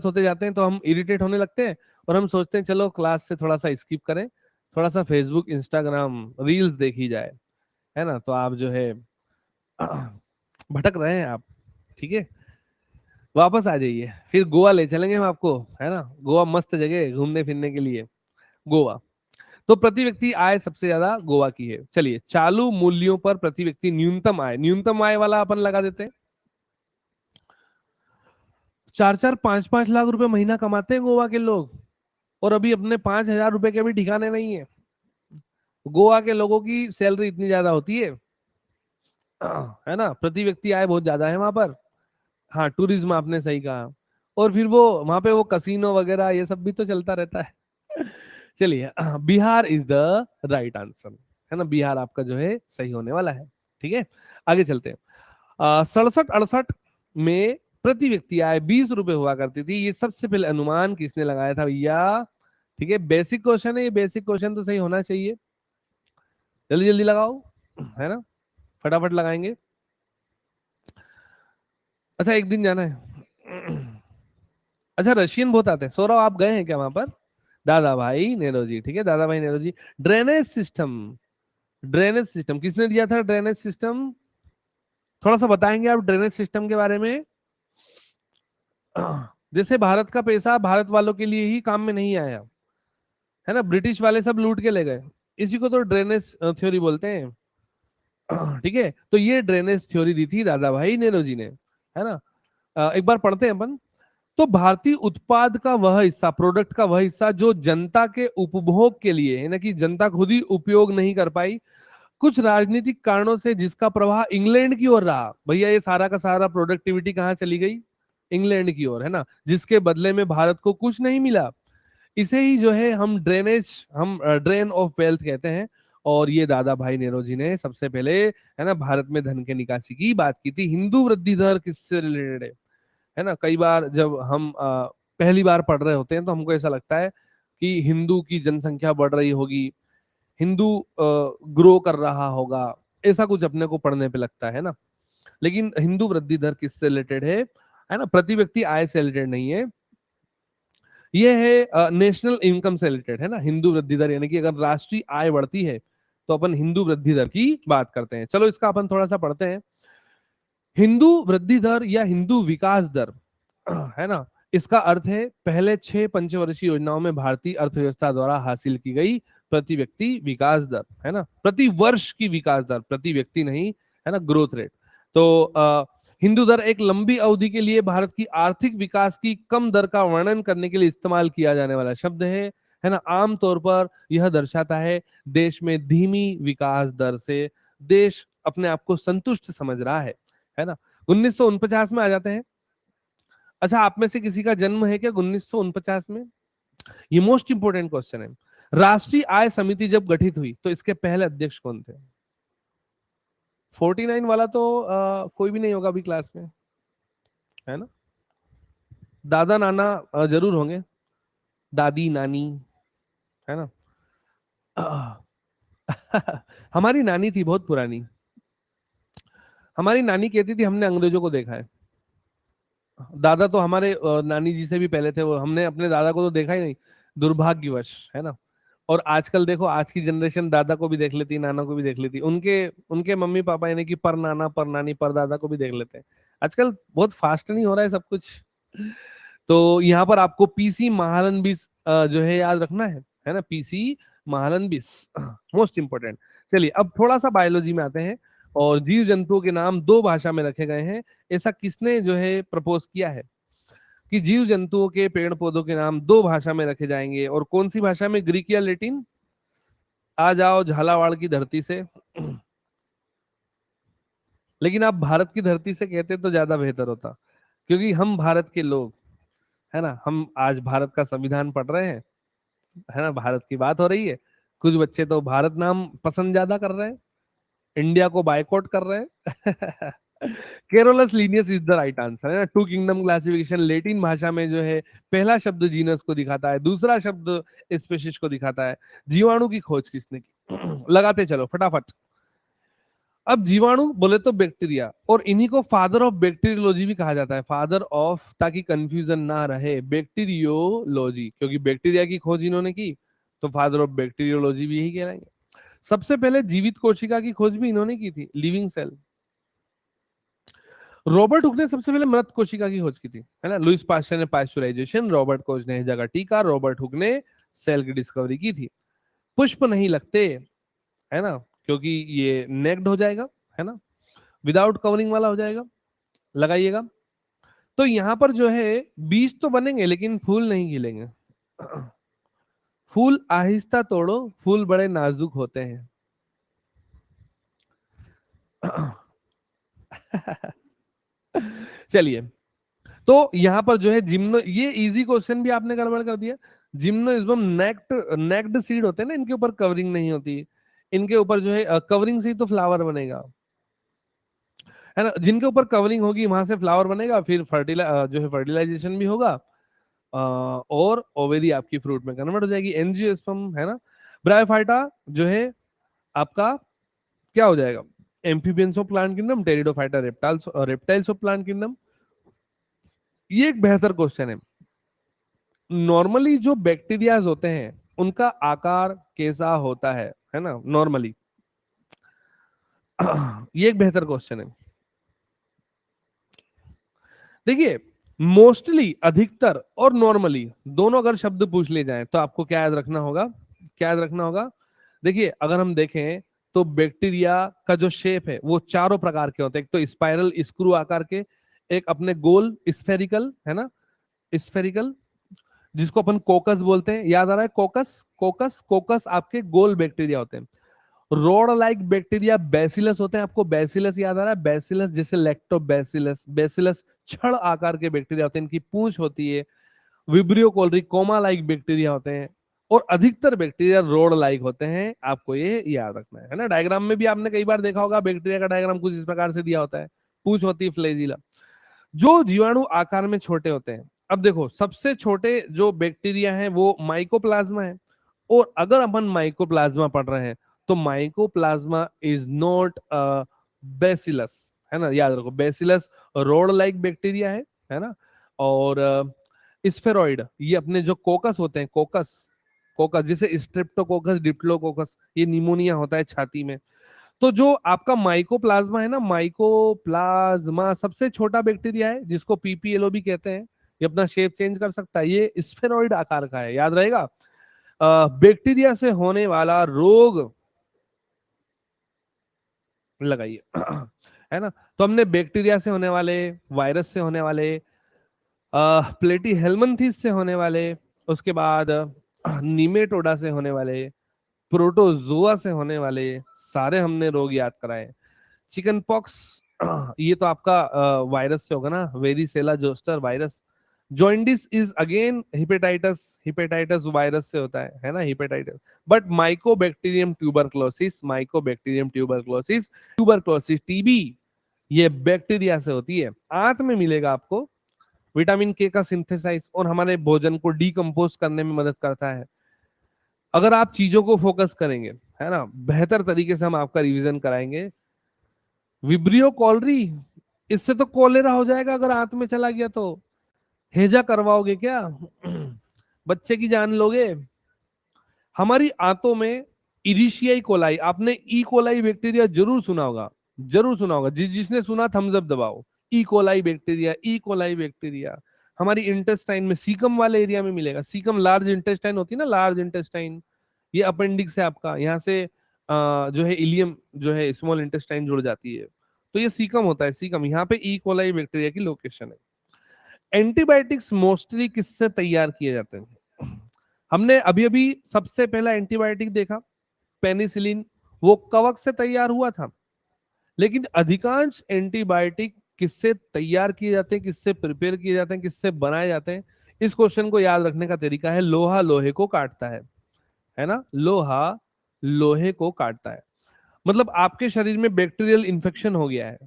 होते जाते हैं तो हम इरिटेट होने लगते हैं और हम सोचते हैं चलो क्लास से थोड़ा सा स्किप करें, थोड़ा सा फेसबुक इंस्टाग्राम रील्स देखी जाए, है ना। तो आप जो है भटक रहे हैं आप, ठीक है। वापस आ जाइए, फिर गोवा ले चलेंगे हम आपको, है ना। गोवा मस्त जगह है घूमने फिरने के लिए, गोवा। तो प्रति व्यक्ति आय सबसे ज्यादा गोवा की है। चलिए, चालू मूल्यों पर प्रति व्यक्ति न्यूनतम आय वाला अपन लगा देते हैं। 4-4 5-5 लाख रुपए महीना कमाते हैं गोवा के लोग, और अभी अपने 5,000 रुपए के भी ठिकाने नहीं है। गोवा के लोगों की सैलरी इतनी ज्यादा होती है ना, प्रति व्यक्ति आय बहुत ज्यादा है वहां पर। हाँ, टूरिज्म आपने सही कहा, और फिर वो वहां पे वो कसिनो वगैरह ये सब भी तो चलता रहता है। चलिए, Bihar is the right answer, है ना। बिहार आपका जो है सही होने वाला है, ठीक है। आगे चलते हैं। 67-68 में प्रति व्यक्ति आय 20 रुपए हुआ करती थी, ये सबसे पहले अनुमान किसने लगाया था भैया, ठीक है। बेसिक क्वेश्चन है ये, बेसिक क्वेश्चन तो सही होना चाहिए, जल्दी जल्दी लगाओ, है ना, फटाफट लगाएंगे। अच्छा, एक दिन जाना है। अच्छा, रशियन बहुत आते हैं। सौरभ आप गए हैं क्या वहां पर, दादा भाई नेरोजी, ठीक है, दादा भाई नेरोजी। ड्रेनेज सिस्टम किसने दिया था, ड्रेनेज सिस्टम थोड़ा सा बताएंगे आप ड्रेनेज सिस्टम के बारे में। जैसे भारत का पैसा भारत वालों के लिए ही काम में नहीं आया, है ना, ब्रिटिश वाले सब लूट के ले गए, इसी को तो ड्रेनेज थ्योरी बोलते हैं। ठीक है, तो ये ड्रेनेज थ्योरी दी थी दादा भाई नेरोजी ने, है ना। एक बार पढ़ते हैं अपन। तो भारतीय उत्पाद का वह हिस्सा, प्रोडक्ट का वह हिस्सा जो जनता के उपभोग के लिए, है ना, कि जनता खुद ही उपयोग नहीं कर पाई, कुछ राजनीतिक कारणों से जिसका प्रवाह इंग्लैंड की ओर रहा। भैया ये सारा का सारा प्रोडक्टिविटी कहाँ चली गई, इंग्लैंड की ओर, है ना, जिसके बदले में भारत को कुछ नहीं मिला। इसे ही जो है हम ड्रेन ऑफ वेल्थ कहते हैं। और ये दादा भाई नेरोजी ने सबसे पहले, है ना, भारत में धन के निकासी की बात की थी। हिंदू वृद्धि दर किससे रिलेटेड है ना। कई बार जब हम पहली बार पढ़ रहे होते हैं तो हमको ऐसा लगता है कि हिंदू की जनसंख्या बढ़ रही होगी, हिंदू ग्रो कर रहा होगा, ऐसा कुछ अपने को पढ़ने पे लगता है ना। लेकिन हिंदू वृद्धि दर किससे रिलेटेड है ना, प्रति व्यक्ति आय से रिलेटेड नहीं है, ये है नेशनल इनकम से रिलेटेड, है ना। हिंदू वृद्धि दर यानी कि अगर राष्ट्रीय आय बढ़ती है तो अपन हिंदू वृद्धि दर की बात करते हैं। चलो इसका अपन थोड़ा सा पढ़ते हैं। हिंदू वृद्धि दर या हिंदू विकास दर, है ना, इसका अर्थ है पहले 6 पंचवर्षीय योजनाओं में भारतीय अर्थव्यवस्था द्वारा हासिल की गई प्रति व्यक्ति विकास दर, है ना, प्रति वर्ष की विकास दर, प्रति व्यक्ति नहीं, है ना, ग्रोथ रेट। तो हिंदू दर एक लंबी अवधि के लिए भारत की आर्थिक विकास की कम दर का वर्णन करने के लिए इस्तेमाल किया जाने वाला शब्द है ना। आमतौर पर यह दर्शाता है देश में धीमी विकास दर से देश अपने आप को संतुष्ट समझ रहा है ना। 1949 में आ जाते हैं। अच्छा, आप में से किसी का जन्म है क्या 1949 में, ये मोस्ट इंपोर्टेंट क्वेश्चन है। राष्ट्रीय आय समिति जब गठित हुई तो इसके पहले अध्यक्ष कौन थे। 49 वाला तो कोई भी नहीं होगा अभी क्लास में, है ना। दादा नाना जरूर होंगे, दादी नानी, है ना। हमारी नानी थी बहुत पुरानी, हमारी नानी कहती थी हमने अंग्रेजों को देखा है। दादा तो हमारे नानी जी से भी पहले थे, वो हमने अपने दादा को तो देखा ही नहीं, दुर्भाग्यवश, है ना। और आजकल देखो, आज की जनरेशन दादा को भी देख लेती, नाना को भी देख लेती, उनके उनके मम्मी पापा यानी कि पर नाना पर नानी पर दादा को भी देख लेते हैं। आजकल बहुत फास्ट नहीं हो रहा है सब कुछ। तो यहाँ पर आपको पीसी महालनबिस जो है याद रखना है ना, पीसी महालनबिस मोस्ट इंपोर्टेंट। चलिए अब थोड़ा सा बायोलॉजी में आते हैं। और जीव जंतुओं के नाम दो भाषा में रखे गए हैं। ऐसा किसने जो है प्रपोज किया है कि जीव जंतुओं के पेड़ पौधों के नाम दो भाषा में रखे जाएंगे, और कौन सी भाषा में, ग्रीक या लेटिन? आ जाओ झालावाड़ की धरती से। लेकिन आप भारत की धरती से कहते तो ज्यादा बेहतर होता, क्योंकि हम भारत के लोग, है ना, हम आज भारत का संविधान पढ़ रहे हैं, है ना, भारत की बात हो रही है। कुछ बच्चे तो भारत नाम पसंद ज्यादा कर रहे हैं, इंडिया को बायकॉट कर रहे हैं। Carolus Linnaeus is the right answer, है ना। टू किंगडम क्लासिफिकेशन लेटिन भाषा में जो है पहला शब्द जीनस को दिखाता है, दूसरा शब्द स्पेसिस को दिखाता है। जीवाणु की खोज किसने की? लगाते चलो फटाफट। अब जीवाणु बोले तो बैक्टीरिया, और इन्हीं को फादर ऑफ बैक्टीरियोलॉजी भी कहा जाता है, फादर ऑफ, ताकि कंफ्यूजन ना रहे, बैक्टीरियोलॉजी, क्योंकि बैक्टीरिया की खोज इन्होंने की, तो फादर ऑफ बैक्टीरियोलॉजी भी यही कहलाएंगे। सबसे पहले जीवित कोशिका की खोज भी इन्होंने की थी, लिविंग सेल। रॉबर्ट हुक ने सबसे पहले मृत कोशिका की खोज की थी, है ना। लुइस पास्चर ने पास्चुराइजेशन, रॉबर्ट कोच ने जगह टीका, रॉबर्ट हुक ने सेल की डिस्कवरी की थी। पुष्प नहीं लगते, है ना, क्योंकि ये नेक्ड हो जाएगा, है ना, विदाउट कवरिंग वाला हो जाएगा। लगाइएगा। तो यहां पर जो है बीज तो बनेंगे लेकिन फूल नहीं खिलेंगे। फूल आहिस्ता तोड़ो, फूल बड़े नाजुक होते हैं। चलिए, तो यहां पर जो है जिम्नो, ये इजी क्वेश्चन भी आपने गड़बड़ कर दिया। जिम्नोइज्म नेक्ट, नेक्ड सीड होते हैं ना, इनके ऊपर कवरिंग नहीं होती, इनके ऊपर जो है कवरिंग से ही तो फ्लावर बनेगा, है ना। जिनके ऊपर कवरिंग होगी वहां से फ्लावर बनेगा, फिर जो है फर्टिलाइजेशन भी होगा, और ओवेरी आपकी फ्रूट में कन्वर्ट हो जाएगी, एंजियोस्पर्म, है ना। ब्रायोफाइटा जो है आपका क्या हो जाएगा? Amphibians of plant kingdom, pteridophyta reptiles, reptiles of plant kingdom. ये एक बेहतर क्वेश्चन है। नॉर्मली जो बैक्टीरियाज होते हैं उनका आकार कैसा होता है ना, नॉर्मली। ये एक बेहतर क्वेश्चन है। देखिए, मोस्टली, अधिकतर और नॉर्मली दोनों अगर शब्द पूछ लिए जाएं तो आपको क्या याद रखना होगा? क्या याद रखना होगा? देखिए, अगर हम देखें तो बैक्टीरिया का जो शेप है वो चारों प्रकार के होते हैं। एक तो स्पाइरल स्क्रू आकार के, एक अपने गोल स्फेरिकल, है ना, स्फेरिकल, जिसको अपन कोकस बोलते हैं। याद आ रहा है? कोकस, कोकस, कोकस आपके गोल बैक्टीरिया होते हैं। रोड लाइक बैक्टीरिया बैसिलस होते हैं। आपको बैसिलस याद आ रहा है? बैसिलस, जैसे लैक्टोबैसिलस, बैसिलस छड़ आकार के बैक्टीरिया होते हैं, इनकी पूंछ होती है। Vibrio cholerae comma like bacteria होते हैं, और अधिकतर बैक्टीरिया रोड लाइक होते हैं। आपको ये याद रखना है ना। डायग्राम में भी आपने कई बार देखा होगा, बैक्टीरिया का डायग्राम कुछ इस प्रकार से दिया होता है, पूंछ होती है फ्लैजिला। जो जीवाणु आकार में छोटे होते हैं, अब देखो सबसे छोटे जो बैक्टीरिया हैं वो माइकोप्लाज्मा है। और अगर अपन माइकोप्लाज्मा पढ़ रहे हैं तो माइकोप्लाज्मा इज नॉट बेसिलस, है ना, याद रखो। बेसिलस रोड लाइक बैक्टीरिया है ना। और स्फेरॉइड, ये अपने जो कोकस होते हैं, कोकस, कोकस जैसे स्ट्रेप्टोकोकस, डिप्लोकोकस, ये निमोनिया होता है छाती में। तो जो आपका माइकोप्लाज्मा है ना, माइकोप्लाज्मा सबसे छोटा बैक्टीरिया है, जिसको पीपीएलओ भी कहते हैं। ये अपना शेप चेंज कर सकता है, ये स्फेरॉइड आकार का है, याद रहेगा। बैक्टीरिया से होने वाला रोग, लगाइए। है ना। तो हमने बैक्टीरिया से होने वाले, वायरस से होने वाले, प्लेटी हेलमंथीस से होने वाले, उसके बाद निमेटोडा से होने वाले, प्रोटोजोआ से होने वाले, सारे हमने रोग याद कराए। चिकन पॉक्स, ये तो आपका वायरस से होगा ना, varicella zoster virus. Jaundice is again hepatitis, hepatitis virus से होता है ना, hepatitis. But Mycobacterium tuberculosis, Mycobacterium tuberculosis, tuberculosis TB, ये बैक्टीरिया से होती है। आंत में मिलेगा आपको। विटामिन के का सिंथेसाइज और हमारे भोजन को डीकम्पोज करने में मदद करता है। अगर आप चीजों को फोकस करेंगे, है ना, बेहतर तरीके से हम आपका रिवीजन कराएंगे। विब्रियो कॉलरी, इससे तो कोलेरा हो जाएगा अगर आंत में चला गया तो। हेजा करवाओगे क्या? बच्चे की जान लोगे? हमारी आंतों में इरिशियाई कोलाई, आपने ई कोलाई बैक्टीरिया जरूर सुना होगा, जरूर सुना होगा, जिसने सुना थम्स अप दबाओ। E coli bacteria, E coli bacteria हमारी इंटेस्टाइन में सीकम वाले एरिया में मिलेगा। सीकम लार्ज इंटेस्टाइन होती है ना, लार्ज इंटेस्टाइन, ये अपेंडिक्स है आपका, यहाँ से जो है इलियम जो है स्मॉल इंटेस्टाइन जुड़ जाती है, तो ये सीकम होता है, सीकम, यहाँ पे ई कोलाई बैक्टीरिया की लोकेशन है। एंटीबायोटिक्स मोस्टली किससे तैयार किए जाते हैं? हमने अभी अभी सबसे पहला एंटीबायोटिक देखा पेनिसिलिन, वो कवक से तैयार हुआ था, लेकिन अधिकांश एंटीबायोटिक किससे तैयार किए जाते हैं, किससे प्रिपेयर किए जाते हैं, किससे बनाए जाते हैं? इस क्वेश्चन को याद रखने का तरीका है, लोहा लोहे को काटता है ना, लोहा लोहे को काटता है। मतलब आपके शरीर में बैक्टीरियल इन्फेक्शन हो गया है,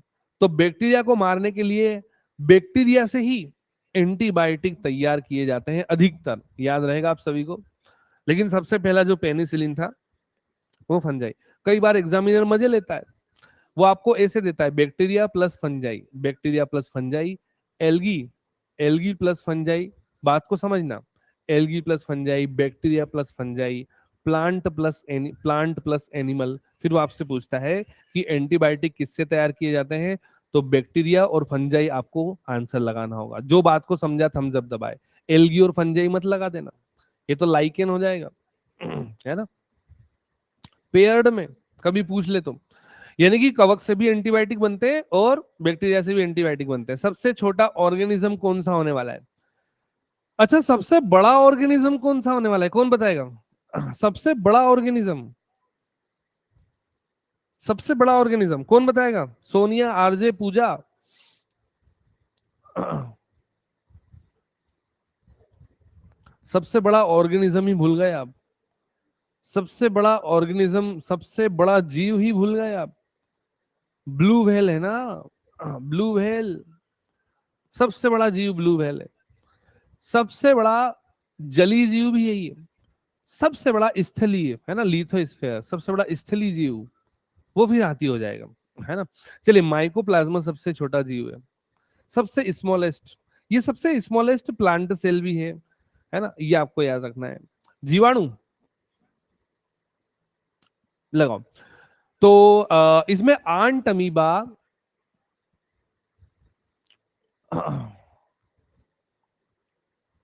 तो बैक्टीरिया को मारने के लिए बैक्टीरिया से ही एंटीबायोटिक तैयार किए जाते हैं अधिकतर, याद रहेगा आप सभी को। लेकिन सबसे पहला जो पेनिसिलिन था वो फंजाई। कई बार एग्जामिनर मजे लेता है, वो आपको ऐसे देता है bacteria plus fungi, bacteria plus fungi, algae, algae plus fungi, बात को समझना, algae plus fungi, bacteria plus fungi, plant plus animal. फिर वो आपसे पूछता है कि एंटीबायोटिक किससे तैयार किए जाते हैं, तो बैक्टीरिया और फंजाई आपको आंसर लगाना होगा। जो बात को समझा थम्स अप दबाए, एल्गी और फंजाई मत लगा देना, ये तो लाइकेन हो जाएगा है ना। पेयर्ड में कभी पूछ ले तुम, यानी कि कवक से भी एंटीबायोटिक बनते हैं और बैक्टीरिया से भी एंटीबायोटिक बनते हैं। सबसे छोटा ऑर्गेनिज्म कौन सा होने वाला है? अच्छा, सबसे बड़ा ऑर्गेनिज्म कौन सा होने वाला है, कौन बताएगा? सबसे बड़ा ऑर्गेनिज्म, सबसे बड़ा ऑर्गेनिज्म कौन बताएगा? सोनिया, आरजे, पूजा। सबसे बड़ा ऑर्गेनिज्म ही भूल गए आप, सबसे बड़ा ऑर्गेनिज्म, सबसे बड़ा जीव ही भूल गए आप। ब्लू व्हेल है ना, ब्लू व्हेल, सबसे बड़ा जीव ब्लू व्हेल है। सबसे बड़ा जलीय जीव भी यही है, सबसे बड़ा स्थलीय है ना, लिथोस्फीयर, सबसे बड़ा स्थलीय जीव वो भी हाथी हो जाएगा, है ना। चलिए, माइकोप्लाज्मा सबसे छोटा जीव है, सबसे स्मॉलेस्ट, ये सबसे स्मॉलेस्ट प्लांट सेल भी है ना, ये आपको याद रखना है। जीवाणु लगाओ, तो इसमें आंट अमीबा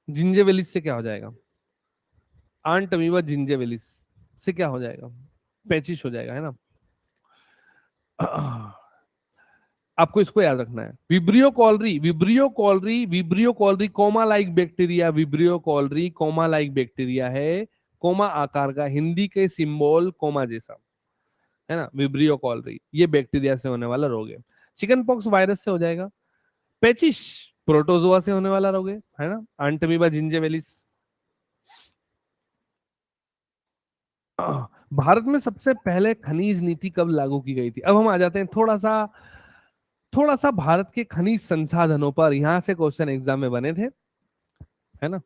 जिंजेवेलिस से क्या हो जाएगा? आंट अमीबा जिंजेवेलिस से क्या हो जाएगा? पैचिश हो जाएगा, है ना। आपको इसको याद रखना है। Vibrio cholerae, Vibrio cholerae, Vibrio cholerae comma like bacteria, Vibrio cholerae comma like bacteria है, कोमा आकार का, हिंदी के सिंबल कोमा जैसा, है ना। विब्रियो कॉलरी ये बैक्टीरिया से होने वाला रोग है। चिकन पॉक्स वायरस से हो जाएगा। पेचिश प्रोटोजोआ से होने वाला रोग है ना। आंटमीबा जिंजेवेलिस। भारत में सबसे पहले खनिज नीति कब लागू की गई थी? अब हम आ जाते हैं थोड़ा सा भारत के खनिज संसाधनों पर, यहां से क्वेश्चन एग्जाम में बने थे, है ना।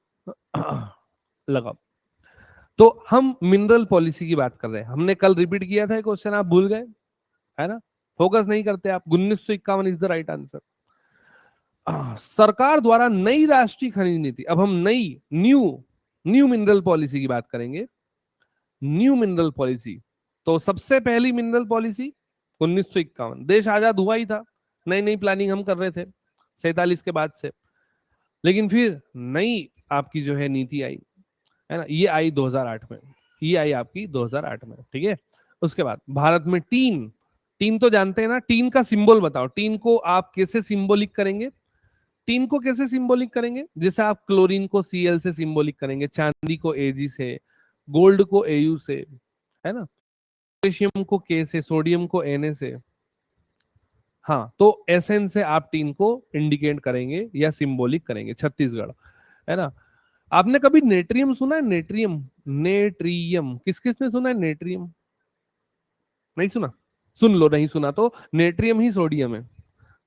लगाओ, तो हम मिनरल पॉलिसी की बात कर रहे हैं, हमने कल रिपीट किया था क्वेश्चन, आप भूल गए, है ना। फोकस नहीं करते आप। 1951 इज द राइट आंसर। सरकार द्वारा नई राष्ट्रीय खनिज नीति, अब हम नई न्यू न्यू मिनरल पॉलिसी की बात करेंगे। न्यू मिनरल पॉलिसी, तो सबसे पहली मिनरल पॉलिसी 1951, देश आजाद हुआ ही था, नई नई प्लानिंग हम कर रहे थे 47 के बाद से। लेकिन फिर नई आपकी जो है नीति आई, है ना, ये आई 2008 में, ये आई आपकी 2008 में, ठीक है। उसके बाद भारत में टीन, टीन तो जानते हैं ना, टीन का सिंबल बताओ, टीन को आप कैसे सिंबॉलिक करेंगे? टीन को कैसे सिंबॉलिक करेंगे? जैसे आप क्लोरीन को Cl से सिंबॉलिक करेंगे, चांदी को Ag से, गोल्ड को Au से, है ना, पोटेशियम को K से, सोडियम को Na से। हाँ, तो Sn से आप टीन को इंडिकेट करेंगे या सिंबॉलिक करेंगे, छत्तीसगढ़, है ना। आपने कभी नेट्रियम सुना है? नेट्रियम, नेट्रियम किस किस ने सुना है? नेट्रियम नहीं सुना? सुन लो, नहीं सुना तो नेट्रियम ही सोडियम है,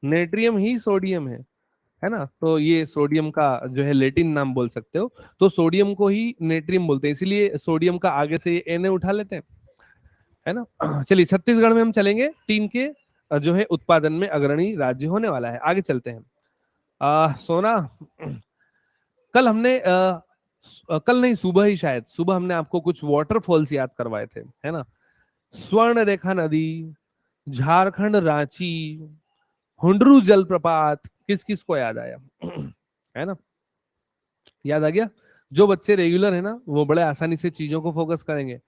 नेट्रियम ही सोडियम है ना। तो ये सोडियम का जो है लेटिन नाम बोल सकते हो, तो सोडियम को ही नेट्रियम बोलते हैं, इसीलिए सोडियम का आगे से Na उठा लेते हैं, है ना। चलिए, छत्तीसगढ़ में हम चलेंगे, टीन के जो है उत्पादन में अग्रणी राज्य होने वाला है। आगे चलते हैं। सोना, कल हमने कल नहीं, सुबह ही शायद, सुबह हमने आपको कुछ वाटरफॉल्स याद करवाए थे, है ना। स्वर्ण रेखा नदी, झारखंड रांची, हुंडरू जलप्रपात, किस किस को याद आया? है ना, याद आ गया। जो बच्चे रेगुलर है ना, वो बड़े आसानी से चीजों को फोकस करेंगे।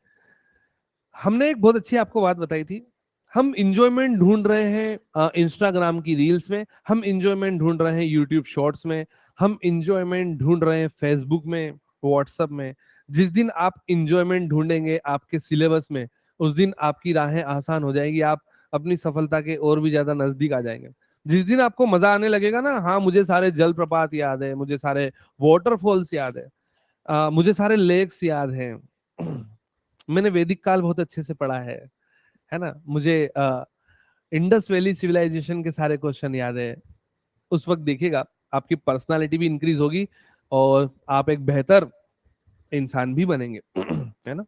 हमने एक बहुत अच्छी आपको बात बताई थी, हम इंजॉयमेंट ढूंढ रहे हैं इंस्टाग्राम की रील्स में, हम इंजॉयमेंट ढूंढ रहे हैं यूट्यूब शॉर्ट्स में, हम इंजॉयमेंट ढूंढ रहे हैं फेसबुक में, व्हाट्सएप में। जिस दिन आप इंजॉयमेंट ढूंढेंगे आपके सिलेबस में, उस दिन आपकी राहें आसान हो जाएंगी, आप अपनी सफलता के और भी ज्यादा नजदीक आ जाएंगे। जिस दिन आपको मजा आने लगेगा ना, हाँ मुझे सारे जलप्रपात याद है, मुझे सारे वाटरफॉल्स याद है, मुझे सारे लेक्स याद हैं, मैंने वैदिक काल बहुत अच्छे से पढ़ा है ना, मुझे इंडस वैली सिविलाइजेशन के सारे क्वेश्चन याद है, उस वक्त देखिएगा आपकी पर्सनालिटी भी इंक्रीज होगी और आप एक बेहतर इंसान भी बनेंगे। है ना।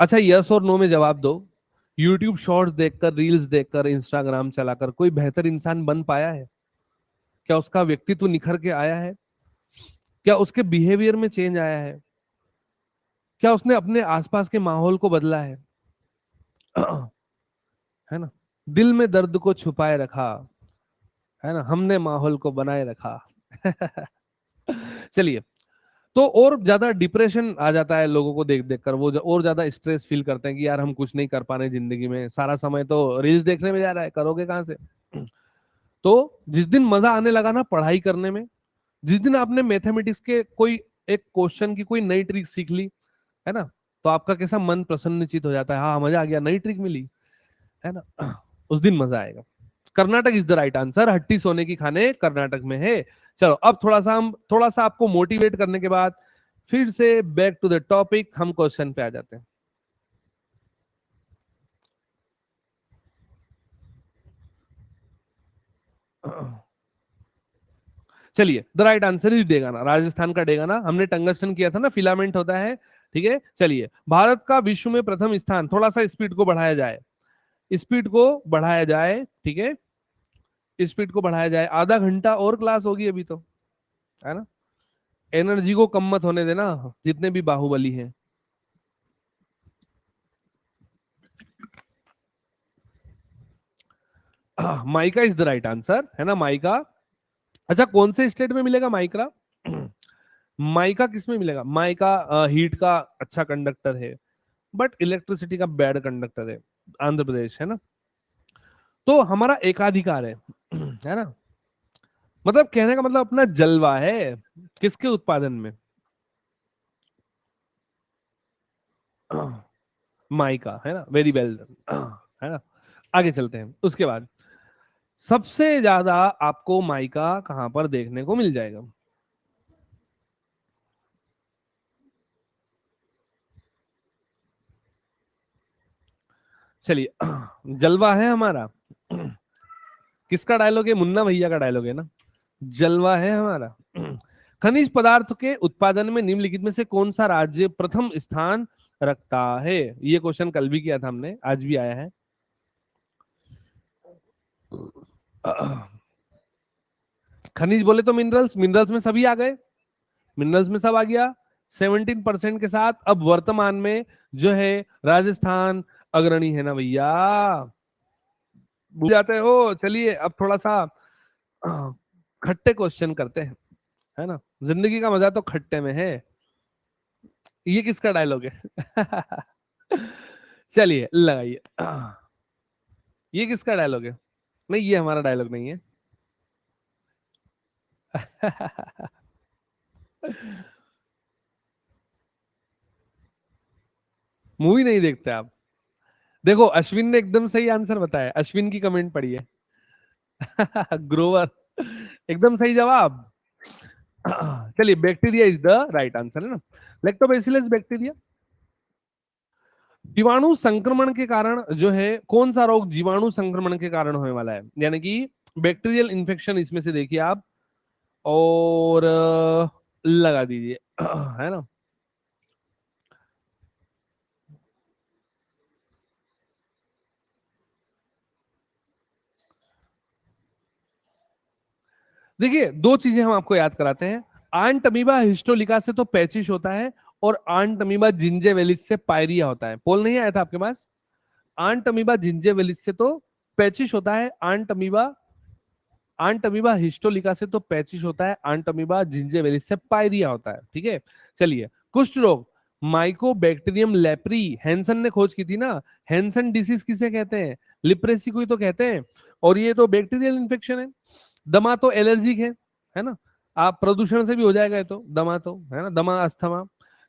अच्छा, यस और नो में जवाब दो। यूट्यूब शॉर्ट्स देखकर, रील्स देखकर, इंस्टाग्राम चलाकर कोई बेहतर इंसान बन पाया है? क्या उसका व्यक्तित्व निखर के आया है? क्या उसके बिहेवियर में चेंज आया है? क्या उसने अपने आसपास के माहौल को बदला है? है ना। दिल में दर्द को छुपाए रखा, है ना, हमने माहौल को बनाए रखा। चलिए, तो और ज्यादा डिप्रेशन आ जाता है लोगों को देख देख कर, वो और ज्यादा स्ट्रेस फील करते हैं कि यार हम कुछ नहीं कर पा रहे जिंदगी में, सारा समय तो रील्स देखने में जा रहा है, करोगे कहां से? तो जिस दिन मजा आने लगा ना पढ़ाई करने में, जिस दिन आपने मैथमेटिक्स के कोई एक क्वेश्चन की कोई नई ट्रिक सीख ली, है ना, तो आपका कैसा मन प्रसन्नचित हो जाता है, हाँ मजा आ गया, नई ट्रिक मिली, है ना। उस दिन मजा आएगा। Karnataka is the right answer, हट्टी सोने की खाने कर्नाटक में है। चलो, अब थोड़ा सा आपको मोटिवेट करने के बाद फिर से बैक टू द टॉपिक, हम क्वेश्चन पे आ जाते हैं। चलिए, the right answer is Degana, Rajasthan का डेगाना, हमने टंगस्टन किया था ना, फिलामेंट होता है। ठीक है, चलिए, भारत का विश्व में प्रथम स्थान, थोड़ा सा स्पीड को बढ़ाया जाए, स्पीड को बढ़ाया जाए, ठीक है, स्पीड को बढ़ाया जाए, आधा घंटा और क्लास होगी अभी तो, है ना। एनर्जी को कम मत होने देना, जितने भी बाहुबली हैं। Mica is the right answer, है ना, माइका। अच्छा, कौन से स्टेट में मिलेगा माइक्रा? माइका किस में मिलेगा? माइका हीट का अच्छा कंडक्टर है, बट इलेक्ट्रिसिटी का बैड कंडक्टर है। आंध्र प्रदेश, है ना। तो हमारा एकाधिकार है ना, मतलब कहने का मतलब अपना जलवा है किसके उत्पादन में? माइका, है ना, वेरी वेल, है ना। आगे चलते हैं, उसके बाद सबसे ज्यादा आपको माइका कहां पर देखने को मिल जाएगा? चलिए, जलवा है हमारा। किसका डायलॉग है? मुन्ना भैया का डायलॉग है ना, जलवा है हमारा। खनिज पदार्थ के उत्पादन में निम्नलिखित में से कौन सा राज्य प्रथम स्थान रखता है? ये क्वेश्चन कल भी किया था हमने, आज भी आया है। खनिज बोले तो मिनरल्स, मिनरल्स में सभी आ गए, मिनरल्स में सब आ गया। 17% के साथ अब वर्तमान में जो है राजस्थान अग्रणी है ना भैया, भूल जाते हो। चलिए, अब थोड़ा सा खट्टे क्वेश्चन करते हैं, है ना, जिंदगी का मजा तो खट्टे में है। ये किसका डायलॉग है? चलिए लगाइए। ये किसका डायलॉग है? नहीं, ये हमारा डायलॉग नहीं है। मूवी नहीं देखते आप? देखो, अश्विन ने एकदम सही आंसर बताया, अश्विन की कमेंट पढ़ी है। ग्रोवर, एकदम सही जवाब। चलिए, bacteria is the right answer, है ना, लैक्टोबैसिलस बैक्टीरिया। जीवाणु संक्रमण के कारण जो है, कौन सा रोग जीवाणु संक्रमण के कारण होने वाला है, यानी कि बैक्टीरियल इन्फेक्शन इसमें से देखिए आप, और लगा दीजिए। है ना। देखिए, दो चीजें हम आपको याद कराते हैं। आंट अमीबा हिस्टोलिका से तो पैचिश होता है, और आंट अमीबा जिंजेवेलिस से पायरिया होता है। पोल नहीं आया था आपके पास? आंट अमीबा जिंजेवेलिस से तो पैचिश होता है, आंट अमीबा हिस्टोलिका से तो पैचिश होता है, आंट अमीबा जिंजेवेलिस से पायरिया होता है। ठीक है, चलिए। कुष्ठ रोग, माइकोबैक्टीरियम लेप्री, हैंसन ने खोज की थी ना। हैंसन डिसीज किसे कहते हैं? लिप्रेसी को ही तो कहते हैं, और ये तो बैक्टीरियल इन्फेक्शन है। दमा तो एलर्जिक है ना, आप प्रदूषण से भी हो जाएगा, ये तो दमा तो है ना, दमा अस्थमा।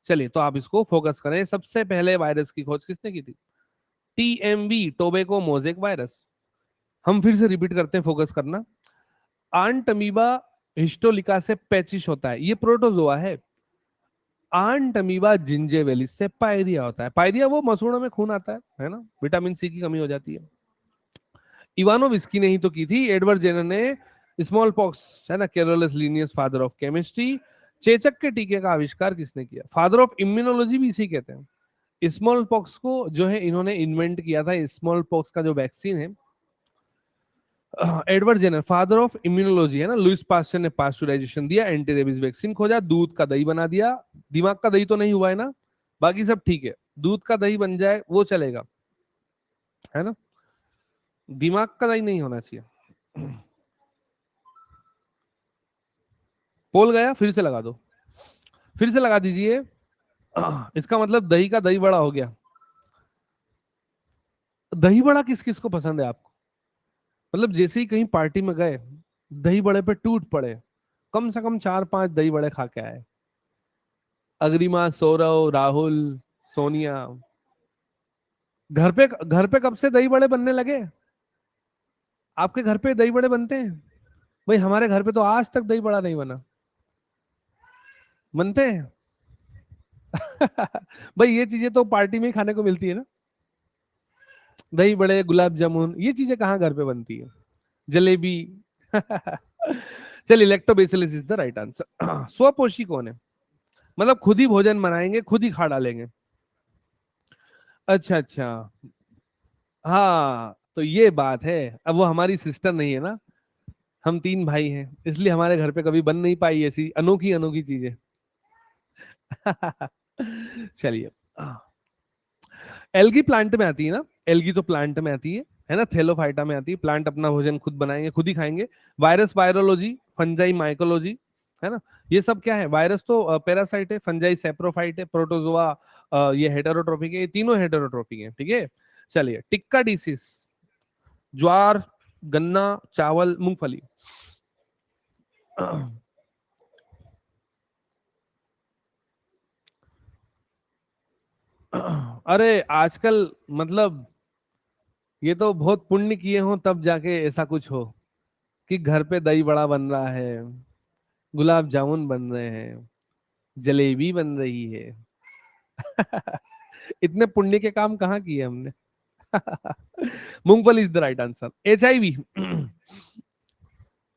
चलिए, तो आप इसको फोकस करें। सबसे पहले वायरस की खोज किसने की थी? TMV, tobacco mosaic virus. हम फिर से रिपीट करते हैं, फोकस करना। आंट अमीबा हिस्टोलिका से पैचिश होता है, ये प्रोटोजोआ है। आंट अमीबा जिंजेवेलिस से पायरिया होता है। पायरिया वो मसूड़ों में खून आता है ना, विटामिन सी की कमी हो जाती है। इवानोविस्की ने ही तो की थी, एडवर्ड जेनर ने स्मॉल पॉक्स, है ना, Carolus Linnaeus father of chemistry. चेचक के टीके का आविष्कार किसने किया? फादर ऑफ इम्यूनोलॉजी भी इसी कहते हैं। स्मॉल पॉक्स को जो है इन्होंने इन्वेंट किया था, स्मॉल पॉक्स का जो वैक्सीन है। Edward Jenner father of immunology है ना। लुइस पास्चर ने पास्चुराइजेशन दिया, एंटी रेबीज वैक्सीन खोजा, दूध का दही बना दिया। दिमाग का दही तो नहीं हुआ है ना, बाकी सब ठीक है। दूध का दही बन जाए वो चलेगा, है ना, दिमाग का दही नहीं होना चाहिए। पोल गया, फिर से लगा दो, फिर से लगा दीजिए। इसका मतलब दही का दही बड़ा हो गया। दही बड़ा किस किस को पसंद है आपको? मतलब जैसे ही कहीं पार्टी में गए, दही बड़े पे टूट पड़े, कम से कम 4-5 दही बड़े खा के आए। अग्रिमा, सौरव, राहुल, सोनिया। घर पे कब से दही बड़े बनने लगे? आपके घर पे दही बड़े बनते हैं? भाई हमारे घर पे तो आज तक दही बड़ा नहीं बना। बनते हैं। भाई ये चीजें तो पार्टी में ही खाने को मिलती है ना, दही बड़े, गुलाब जामुन, ये चीजें कहाँ घर पे बनती है? जलेबी। चलिए, lactobacillus is the right answer. स्वपोषी कौन है? मतलब खुद ही भोजन बनाएंगे, खुद ही खा डालेंगे। अच्छा अच्छा। हाँ, तो ये बात है। अब वो हमारी सिस्टर नहीं है ना, हम 3 भाई हैं, इसलिए हमारे घर पे कभी बन नहीं पाई ऐसी अनोखी अनोखी चीजें। चलिए, एल्गी प्लांट में आती है ना, एल्गी तो प्लांट में आती है ना, थेलोफाइटा में आती है। प्लांट अपना भोजन खुद बनाएंगे, खुद ही खाएंगे। वायरस वायरोलॉजी, फंजाई माइकोलॉजी, है ना, ये सब क्या है? वायरस तो पैरासाइट है, फंजाई सेप्रोफाइट है, प्रोटोजोआ ये हेटेरोट्रोपिक है, ये तीनों हेटेरोट्रोपिक है। ठीक है, चलिए। टिक्का डिसीज, ज्वार, गन्ना, चावल, मूंगफली। अरे आजकल मतलब ये तो बहुत पुण्य किए हो तब जाके ऐसा कुछ हो कि घर पे दही बड़ा बन रहा है, गुलाब जामुन बन रहे हैं, जलेबी बन रही है। इतने पुण्य के काम कहाँ किए हमने? मूंगफली is the right answer. HIV,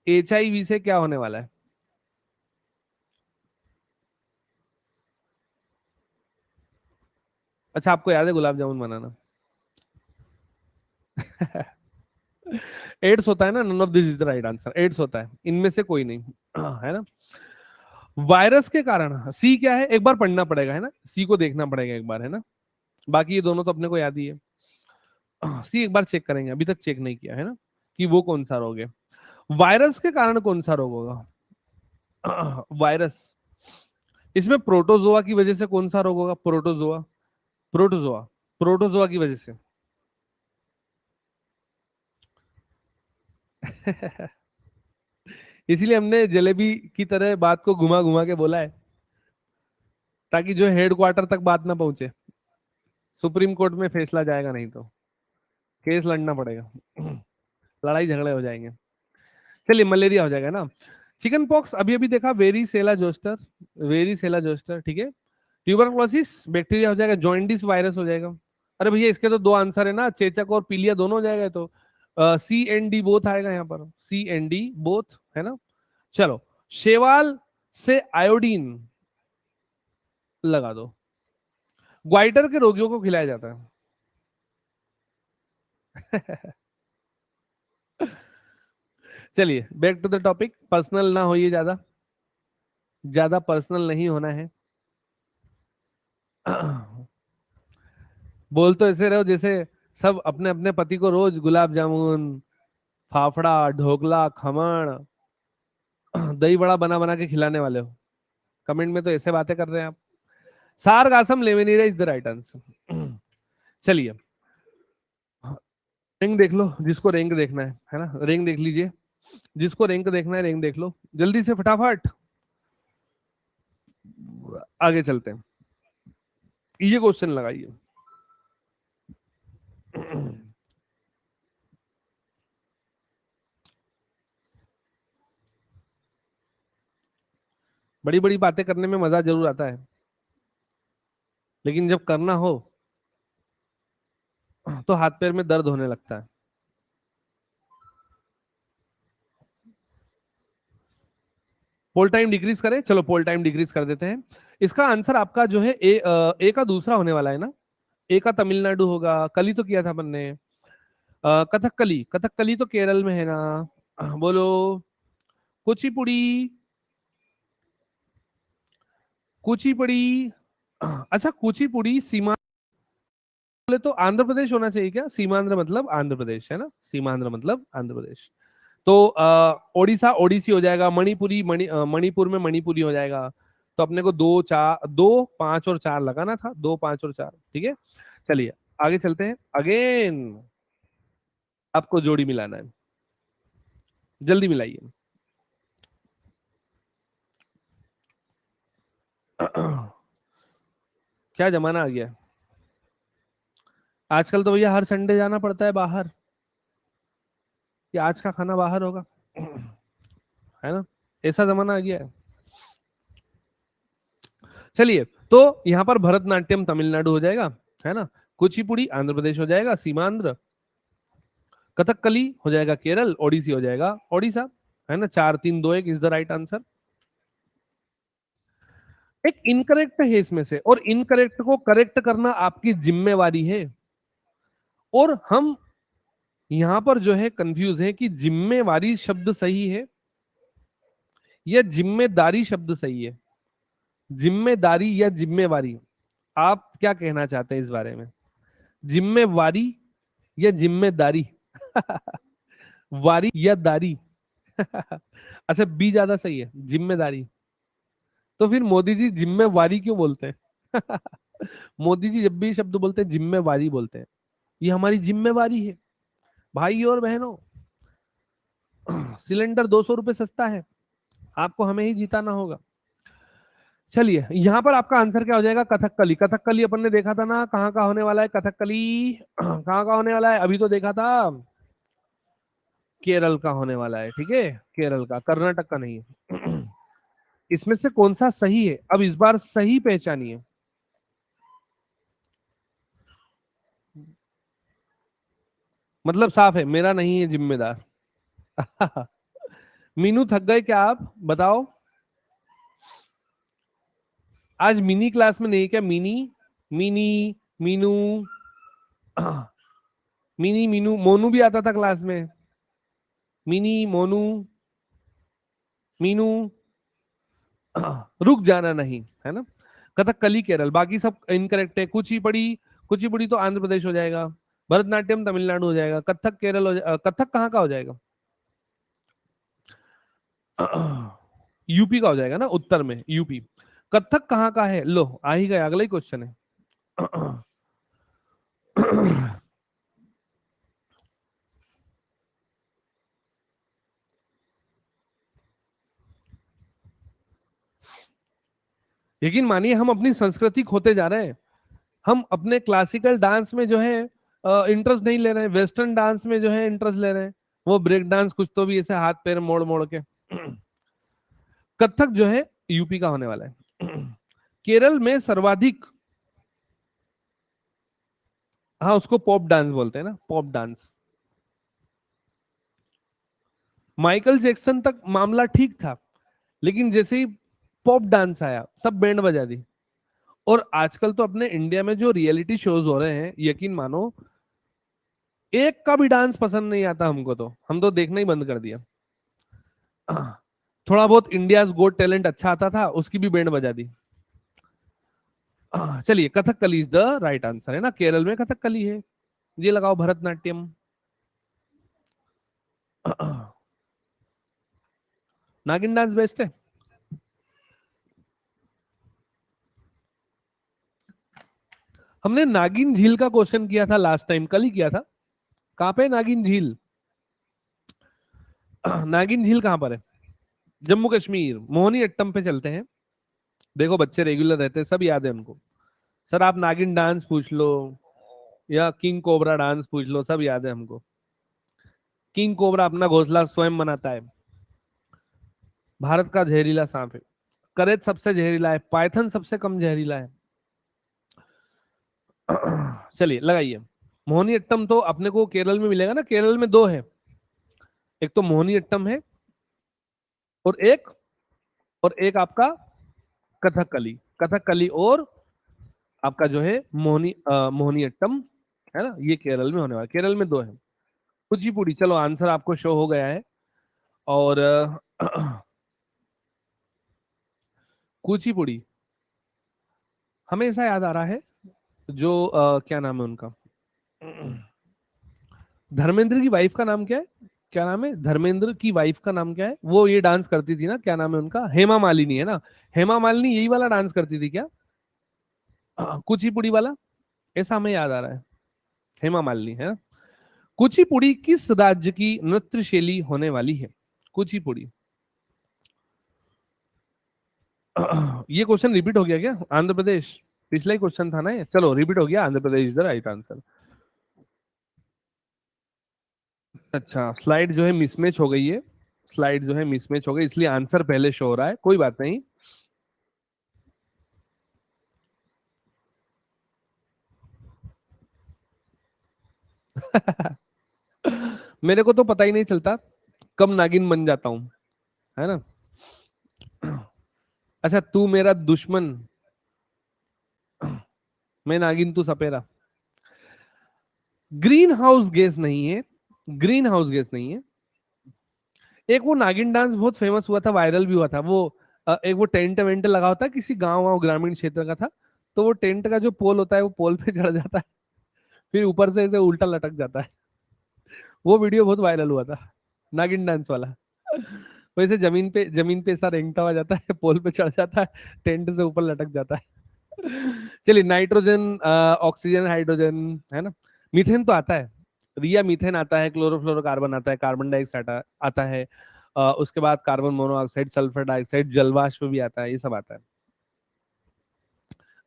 HIV से क्या होने वाला है? अच्छा, आपको याद है गुलाब जामुन बनाना? एड्स होता है ना, none of this is the right answer. AIDS होता है, इनमें से कोई नहीं। है ना। वायरस के कारण सी क्या है, एक बार पढ़ना पड़ेगा, है ना, सी को देखना पड़ेगा एक बार, है ना। बाकी ये दोनों तो अपने को याद ही है। सी एक बार चेक करेंगे, अभी तक चेक नहीं किया, है ना, कि वो कौन सा रोग है। वायरस के कारण कौन सा रोग होगा? वायरस, इसमें प्रोटोजोआ की वजह से कौन सा रोग होगा? प्रोटोजोआ, प्रोटोजोआ, प्रोटोजोआ की वजह से। इसीलिए हमने जलेबी की तरह बात को घुमा घुमा के बोला है, ताकि जो हेड क्वार्टर तक बात ना पहुंचे। सुप्रीम कोर्ट में फैसला जाएगा, नहीं तो केस लड़ना पड़ेगा। लड़ाई झगड़े हो जाएंगे। चलिए, मलेरिया हो जाएगा ना। चिकन पॉक्स अभी अभी देखा, वेरीसेला जोस्टर, वेरीसेला जोस्टर, ठीक है। ट्यूबरक्लोसिस बैक्टीरिया हो जाएगा, जॉइंडिस वायरस हो जाएगा। अरे भैया, इसके तो 2 आंसर है ना, चेचक और पीलिया दोनों हो जाएगा, तो CND बोथ आएगा यहाँ पर, CND बोथ, है ना। चलो, शेवाल से आयोडीन लगा दो, ग्वाइटर के रोगियों को खिलाया जाता है। चलिए, back to the topic, personal ना होइए ज्यादा। ज्यादा पर्सनल नहीं होना है। बोल तो ऐसे रहो जैसे सब अपने अपने पति को रोज गुलाब जामुन, फाफड़ा, ढोकला, खमण, दही बड़ा बना बना के खिलाने वाले हो। कमेंट में तो ऐसे बातें कर रहे हैं आप। सारगासम लेवेनिरा इज द राइट आंसर। चलिए, रैंक देख लो जिसको रैंक देखना है ना, रैंक देख लीजिए। जिसको रैंक देखना है रैंक देख लो जल्दी से फटाफट। आगे चलते हैं, ये क्वेश्चन लगाइए। बड़ी बड़ी बातें करने में मजा जरूर आता है, लेकिन जब करना हो तो हाथ पैर में दर्द होने लगता है। पोल टाइम डिक्रीज करें, चलो पोल टाइम डिक्रीज कर देते हैं। इसका आंसर आपका जो है ए का दूसरा होने वाला है ना। ए का तमिलनाडु होगा, कली तो किया था अपन ने। कथकली, कथकली तो केरल में है ना। बोलो। कुचिपुड़ी, कुचिपुड़ी। अच्छा, कुचिपुड़ी सीमा बोले तो आंध्र प्रदेश होना चाहिए क्या? सीमांध्र मतलब आंध्र प्रदेश है ना, सीमांध्र मतलब आंध्र प्रदेश। तो ओडिशा ओडिसी हो जाएगा, मणिपुरी मणिपुर में मणिपुरी हो जाएगा। तो अपने को 2 5 और 4 लगाना था, 2 5 और 4, ठीक है। चलिए आगे चलते हैं। अगेन आपको जोड़ी मिलाना है, जल्दी मिलाइए। क्या जमाना आ गया है। आजकल तो भैया हर संडे जाना पड़ता है बाहर, कि आज का खाना बाहर होगा। है ना, ऐसा जमाना आ गया है। चलिए, तो यहाँ पर भरतनाट्यम तमिलनाडु हो जाएगा, है ना। कुचिपुड़ी आंध्र प्रदेश हो जाएगा, सीमांध्र। कथकली हो जाएगा केरल, ओडिसी हो जाएगा ओडिशा, है ना। 4 3 2 1 इज द राइट आंसर। एक इनकरेक्ट है इसमें से, और इनकरेक्ट को करेक्ट करना आपकी जिम्मेवारी है। और हम यहां पर जो है कंफ्यूज है कि जिम्मेवारी शब्द सही है या जिम्मेदारी शब्द सही है। जिम्मेदारी या जिम्मेवारी, आप क्या कहना चाहते हैं इस बारे में? जिम्मेवारी या जिम्मेदारी? वारी या दारी? अच्छा, बी ज्यादा सही है, जिम्मेदारी। तो फिर मोदी जी जिम्मेवारी क्यों बोलते हैं? मोदी जी जब भी शब्द बोलते हैं जिम्मेवारी बोलते हैं। ये हमारी जिम्मेवारी है भाई और बहनों। सिलेंडर 200 रुपए सस्ता है, आपको हमें ही जिताना होगा। चलिए, यहां पर आपका आंसर क्या हो जाएगा? कथकली। कथकली अपन ने देखा था ना, कहाँ का होने वाला है कथकली? कहाँ का होने वाला है? अभी तो देखा था, केरल का होने वाला है, ठीक है। केरल का, कर्नाटक का नहीं है। इसमें से कौन सा सही है? अब इस बार सही पहचानिए। मतलब साफ है, मेरा नहीं है जिम्मेदार। मीनू थक गए क्या आप? बताओ। आज मिनी क्लास में नहीं क्या? Mini, mini, Meenu, mini Meenu, Monu भी आता था क्लास में। मिनी, मोनू, मीनू। रुक जाना नहीं, है ना। कथकली केरल, बाकी सब इनकरेक्ट है। कुचिपुड़ी, कुचिपुड़ी तो आंध्र प्रदेश हो जाएगा। भरतनाट्यम तमिलनाडु हो जाएगा। कथक केरल कथक कहाँ का हो जाएगा? यूपी का हो जाएगा ना, उत्तर में यूपी। कथक कहाँ का है? लो आ ही गया, अगला ही क्वेश्चन है। यकीन मानिए हम अपनी संस्कृति खोते जा रहे हैं। हम अपने क्लासिकल डांस में जो है इंटरेस्ट नहीं ले रहे हैं, वेस्टर्न डांस में जो है इंटरेस्ट ले रहे हैं। वो ब्रेक डांस कुछ तो भी ऐसे हाथ पैर मोड़ मोड़ के। कथक जो है यूपी का होने वाला है। केरल में सर्वाधिक, हाँ उसको पॉप डांस बोलते हैं ना, पॉप डांस। माइकल जैक्सन तक मामला ठीक था, लेकिन जैसे ही पॉप डांस आया सब बैंड बजा दी। और आजकल तो अपने इंडिया में जो रियलिटी शोज हो रहे हैं, यकीन मानो एक का भी डांस पसंद नहीं आता हमको, तो हम तो देखना ही बंद कर दिया। थोड़ा बहुत इंडिया गोट टैलेंट अच्छा आता था, उसकी भी बैंड बजा दी। चलिए, Kathakali is the right answer, है ना, केरल में कथकली है। ये लगाओ भरतनाट्यम। नागिन डांस बेस्ट है। हमने नागिन झील का क्वेश्चन किया था लास्ट टाइम, कल ही किया था। कहां पे नागिन झील? नागिन झील कहां पर है? जम्मू कश्मीर, मोहनी अट्टम पे चलते हैं। देखो बच्चे रेगुलर रहते हैं, सब याद है उनको। सर आप नागिन डांस पूछ लो या किंग कोबरा डांस पूछ लो, सब याद है हमको। किंग कोबरा अपना घोंसला स्वयं बनाता है। भारत का जहरीला सांप है। करेज सबसे जहरीला है, पाइथन सबसे कम जहरीला है। चलिए लगाइए। मोहनी अट्टम तो अपने को केरल में मिलेगा ना, केरल में दो है। एक तो मोहनी अट्टम है, और एक आपका कथकली। कथकली और आपका जो है मोहनी अट्टम, है ना, ये केरल में होने वाला, केरल में दो है। कुचिपुड़ी, चलो आंसर आपको शो हो गया है। और कुचिपुड़ी हमेशा याद आ रहा है, जो क्या नाम है उनका, धर्मेंद्र की वाइफ का नाम क्या है? क्या नाम है धर्मेंद्र की वाइफ का नाम क्या है? वो ये डांस करती थी ना, क्या नाम है उनका, हेमा मालिनी, है ना। हेमा मालिनी यही वाला डांस करती थी क्या? कुचिपुड़ी वाला, ऐसा हमें याद आ रहा है। हेमा मालिनी है ना। कुचिपुड़ी किस राज्य की नृत्य शैली होने वाली है? कुचिपुड़ी। ये क्वेश्चन रिपीट हो गया क्या? आंध्र प्रदेश, पिछला ही क्वेश्चन था ना ये, चलो रिपीट हो गया, Andhra Pradesh is the right answer. अच्छा, स्लाइड जो है मिसमैच हो गई है। स्लाइड जो है मिसमैच हो गई, इसलिए आंसर पहले शो हो रहा है, कोई बात नहीं। मेरे को तो पता ही नहीं चलता कब नागिन बन जाता हूं, है ना। अच्छा, तू मेरा दुश्मन, मैं नागिन तू सपेरा। ग्रीन हाउस गैस नहीं है, ग्रीन हाउस गैस नहीं है। एक वो नागिन डांस बहुत फेमस हुआ था, वायरल भी हुआ था वो। एक वो टेंट वेंट लगा होता है, किसी गांव वाँव ग्रामीण क्षेत्र का था। तो वो टेंट का जो पोल होता है, वो पोल पे चढ़ जाता है, फिर ऊपर से ऐसे उल्टा लटक जाता है। वो वीडियो बहुत वायरल हुआ था, नागिन डांस वाला। वैसे जमीन पे ऐसा रेंगता हुआ जाता है, पोल पे चढ़ जाता है, टेंट से ऊपर लटक जाता है। चलिए, नाइट्रोजन, ऑक्सीजन, हाइड्रोजन, है ना। मीथेन तो आता है, रिया मीथेन आता है, क्लोरोफ्लोरोकार्बन आता है, कार्बन डाइऑक्साइड आता है। उसके बाद कार्बन मोनोऑक्साइड, सल्फर डाइऑक्साइड, जलवाष्प भी आता है, ये सब आता है।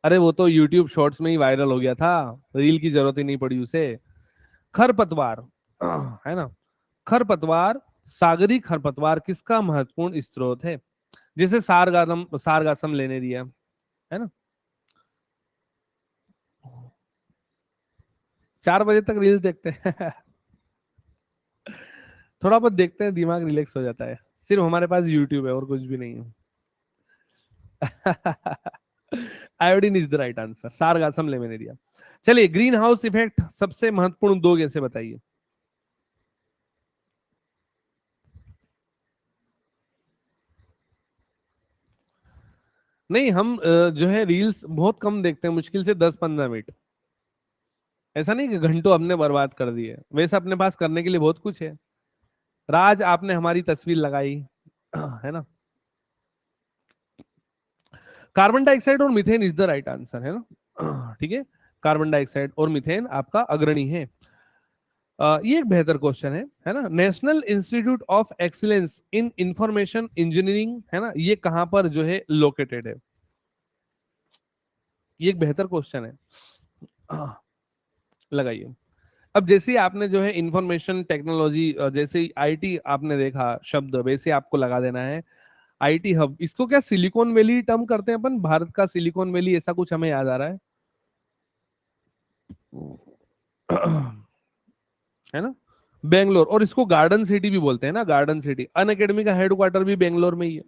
अरे वो तो यूट्यूब शॉर्ट्स में ही वायरल हो गया था, रील की जरूरत ही नहीं पड़ी उसे। खरपतवार, है ना, खरपतवार, सागरी खरपतवार किसका महत्वपूर्ण स्रोत है? जैसे सारगासम सारगासम लेने दिया, है ना। 4 बजे तक रील्स देखते हैं। थोड़ा बहुत देखते हैं, दिमाग रिलैक्स हो जाता है। सिर्फ हमारे पास यूट्यूब है और कुछ भी नहीं है। Iodine is the right answer, sargassum ले मैंने दिया। चलिए, ग्रीन हाउस इफेक्ट सबसे महत्वपूर्ण दो गैसें बताइए। नहीं, हम जो है रील्स बहुत कम देखते हैं, मुश्किल से 10-15 मिनट। ऐसा नहीं कि घंटों हमने बर्बाद कर दिए, वैसे अपने पास करने के लिए बहुत कुछ है। राज, आपने हमारी तस्वीर लगाई, है ना। कार्बन डाइऑक्साइड और methane is the right answer, है ना। ठीक है, कार्बन डाइऑक्साइड और मीथेन आपका अग्रणी है। ये एक बेहतर क्वेश्चन है ना। National institute of excellence in information engineering, है ना, ये कहां पर जो है लोकेटेड है? ये एक बेहतर क्वेश्चन है। लगाइए। अब जैसे ही आपने जो है इंफॉर्मेशन टेक्नोलॉजी, जैसे ही आईटी आपने देखा शब्द, वैसे आपको लगा देना है आईटी हब। इसको क्या सिलिकॉन वैली टर्म करते हैं अपन, भारत का सिलिकॉन वैली, ऐसा कुछ हमें याद आ रहा है। है ना, बेंगलोर। और इसको गार्डन सिटी भी बोलते हैं ना, गार्डन सिटी। अन अकेडमी का हेडक्वार्टर भी बेंगलोर में ही है,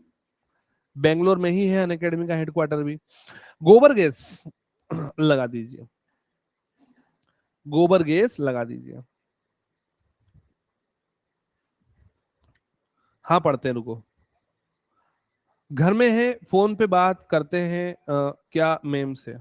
बेंगलोर में ही है अन अकेडमी का हेडक्वार्टर भी। गोबर गैस लगा दीजिए, गोबर गैस लगा दीजिए। हाँ, पढ़ते हैं, रुको। घर में है, फोन पे बात करते हैं क्या मेम से?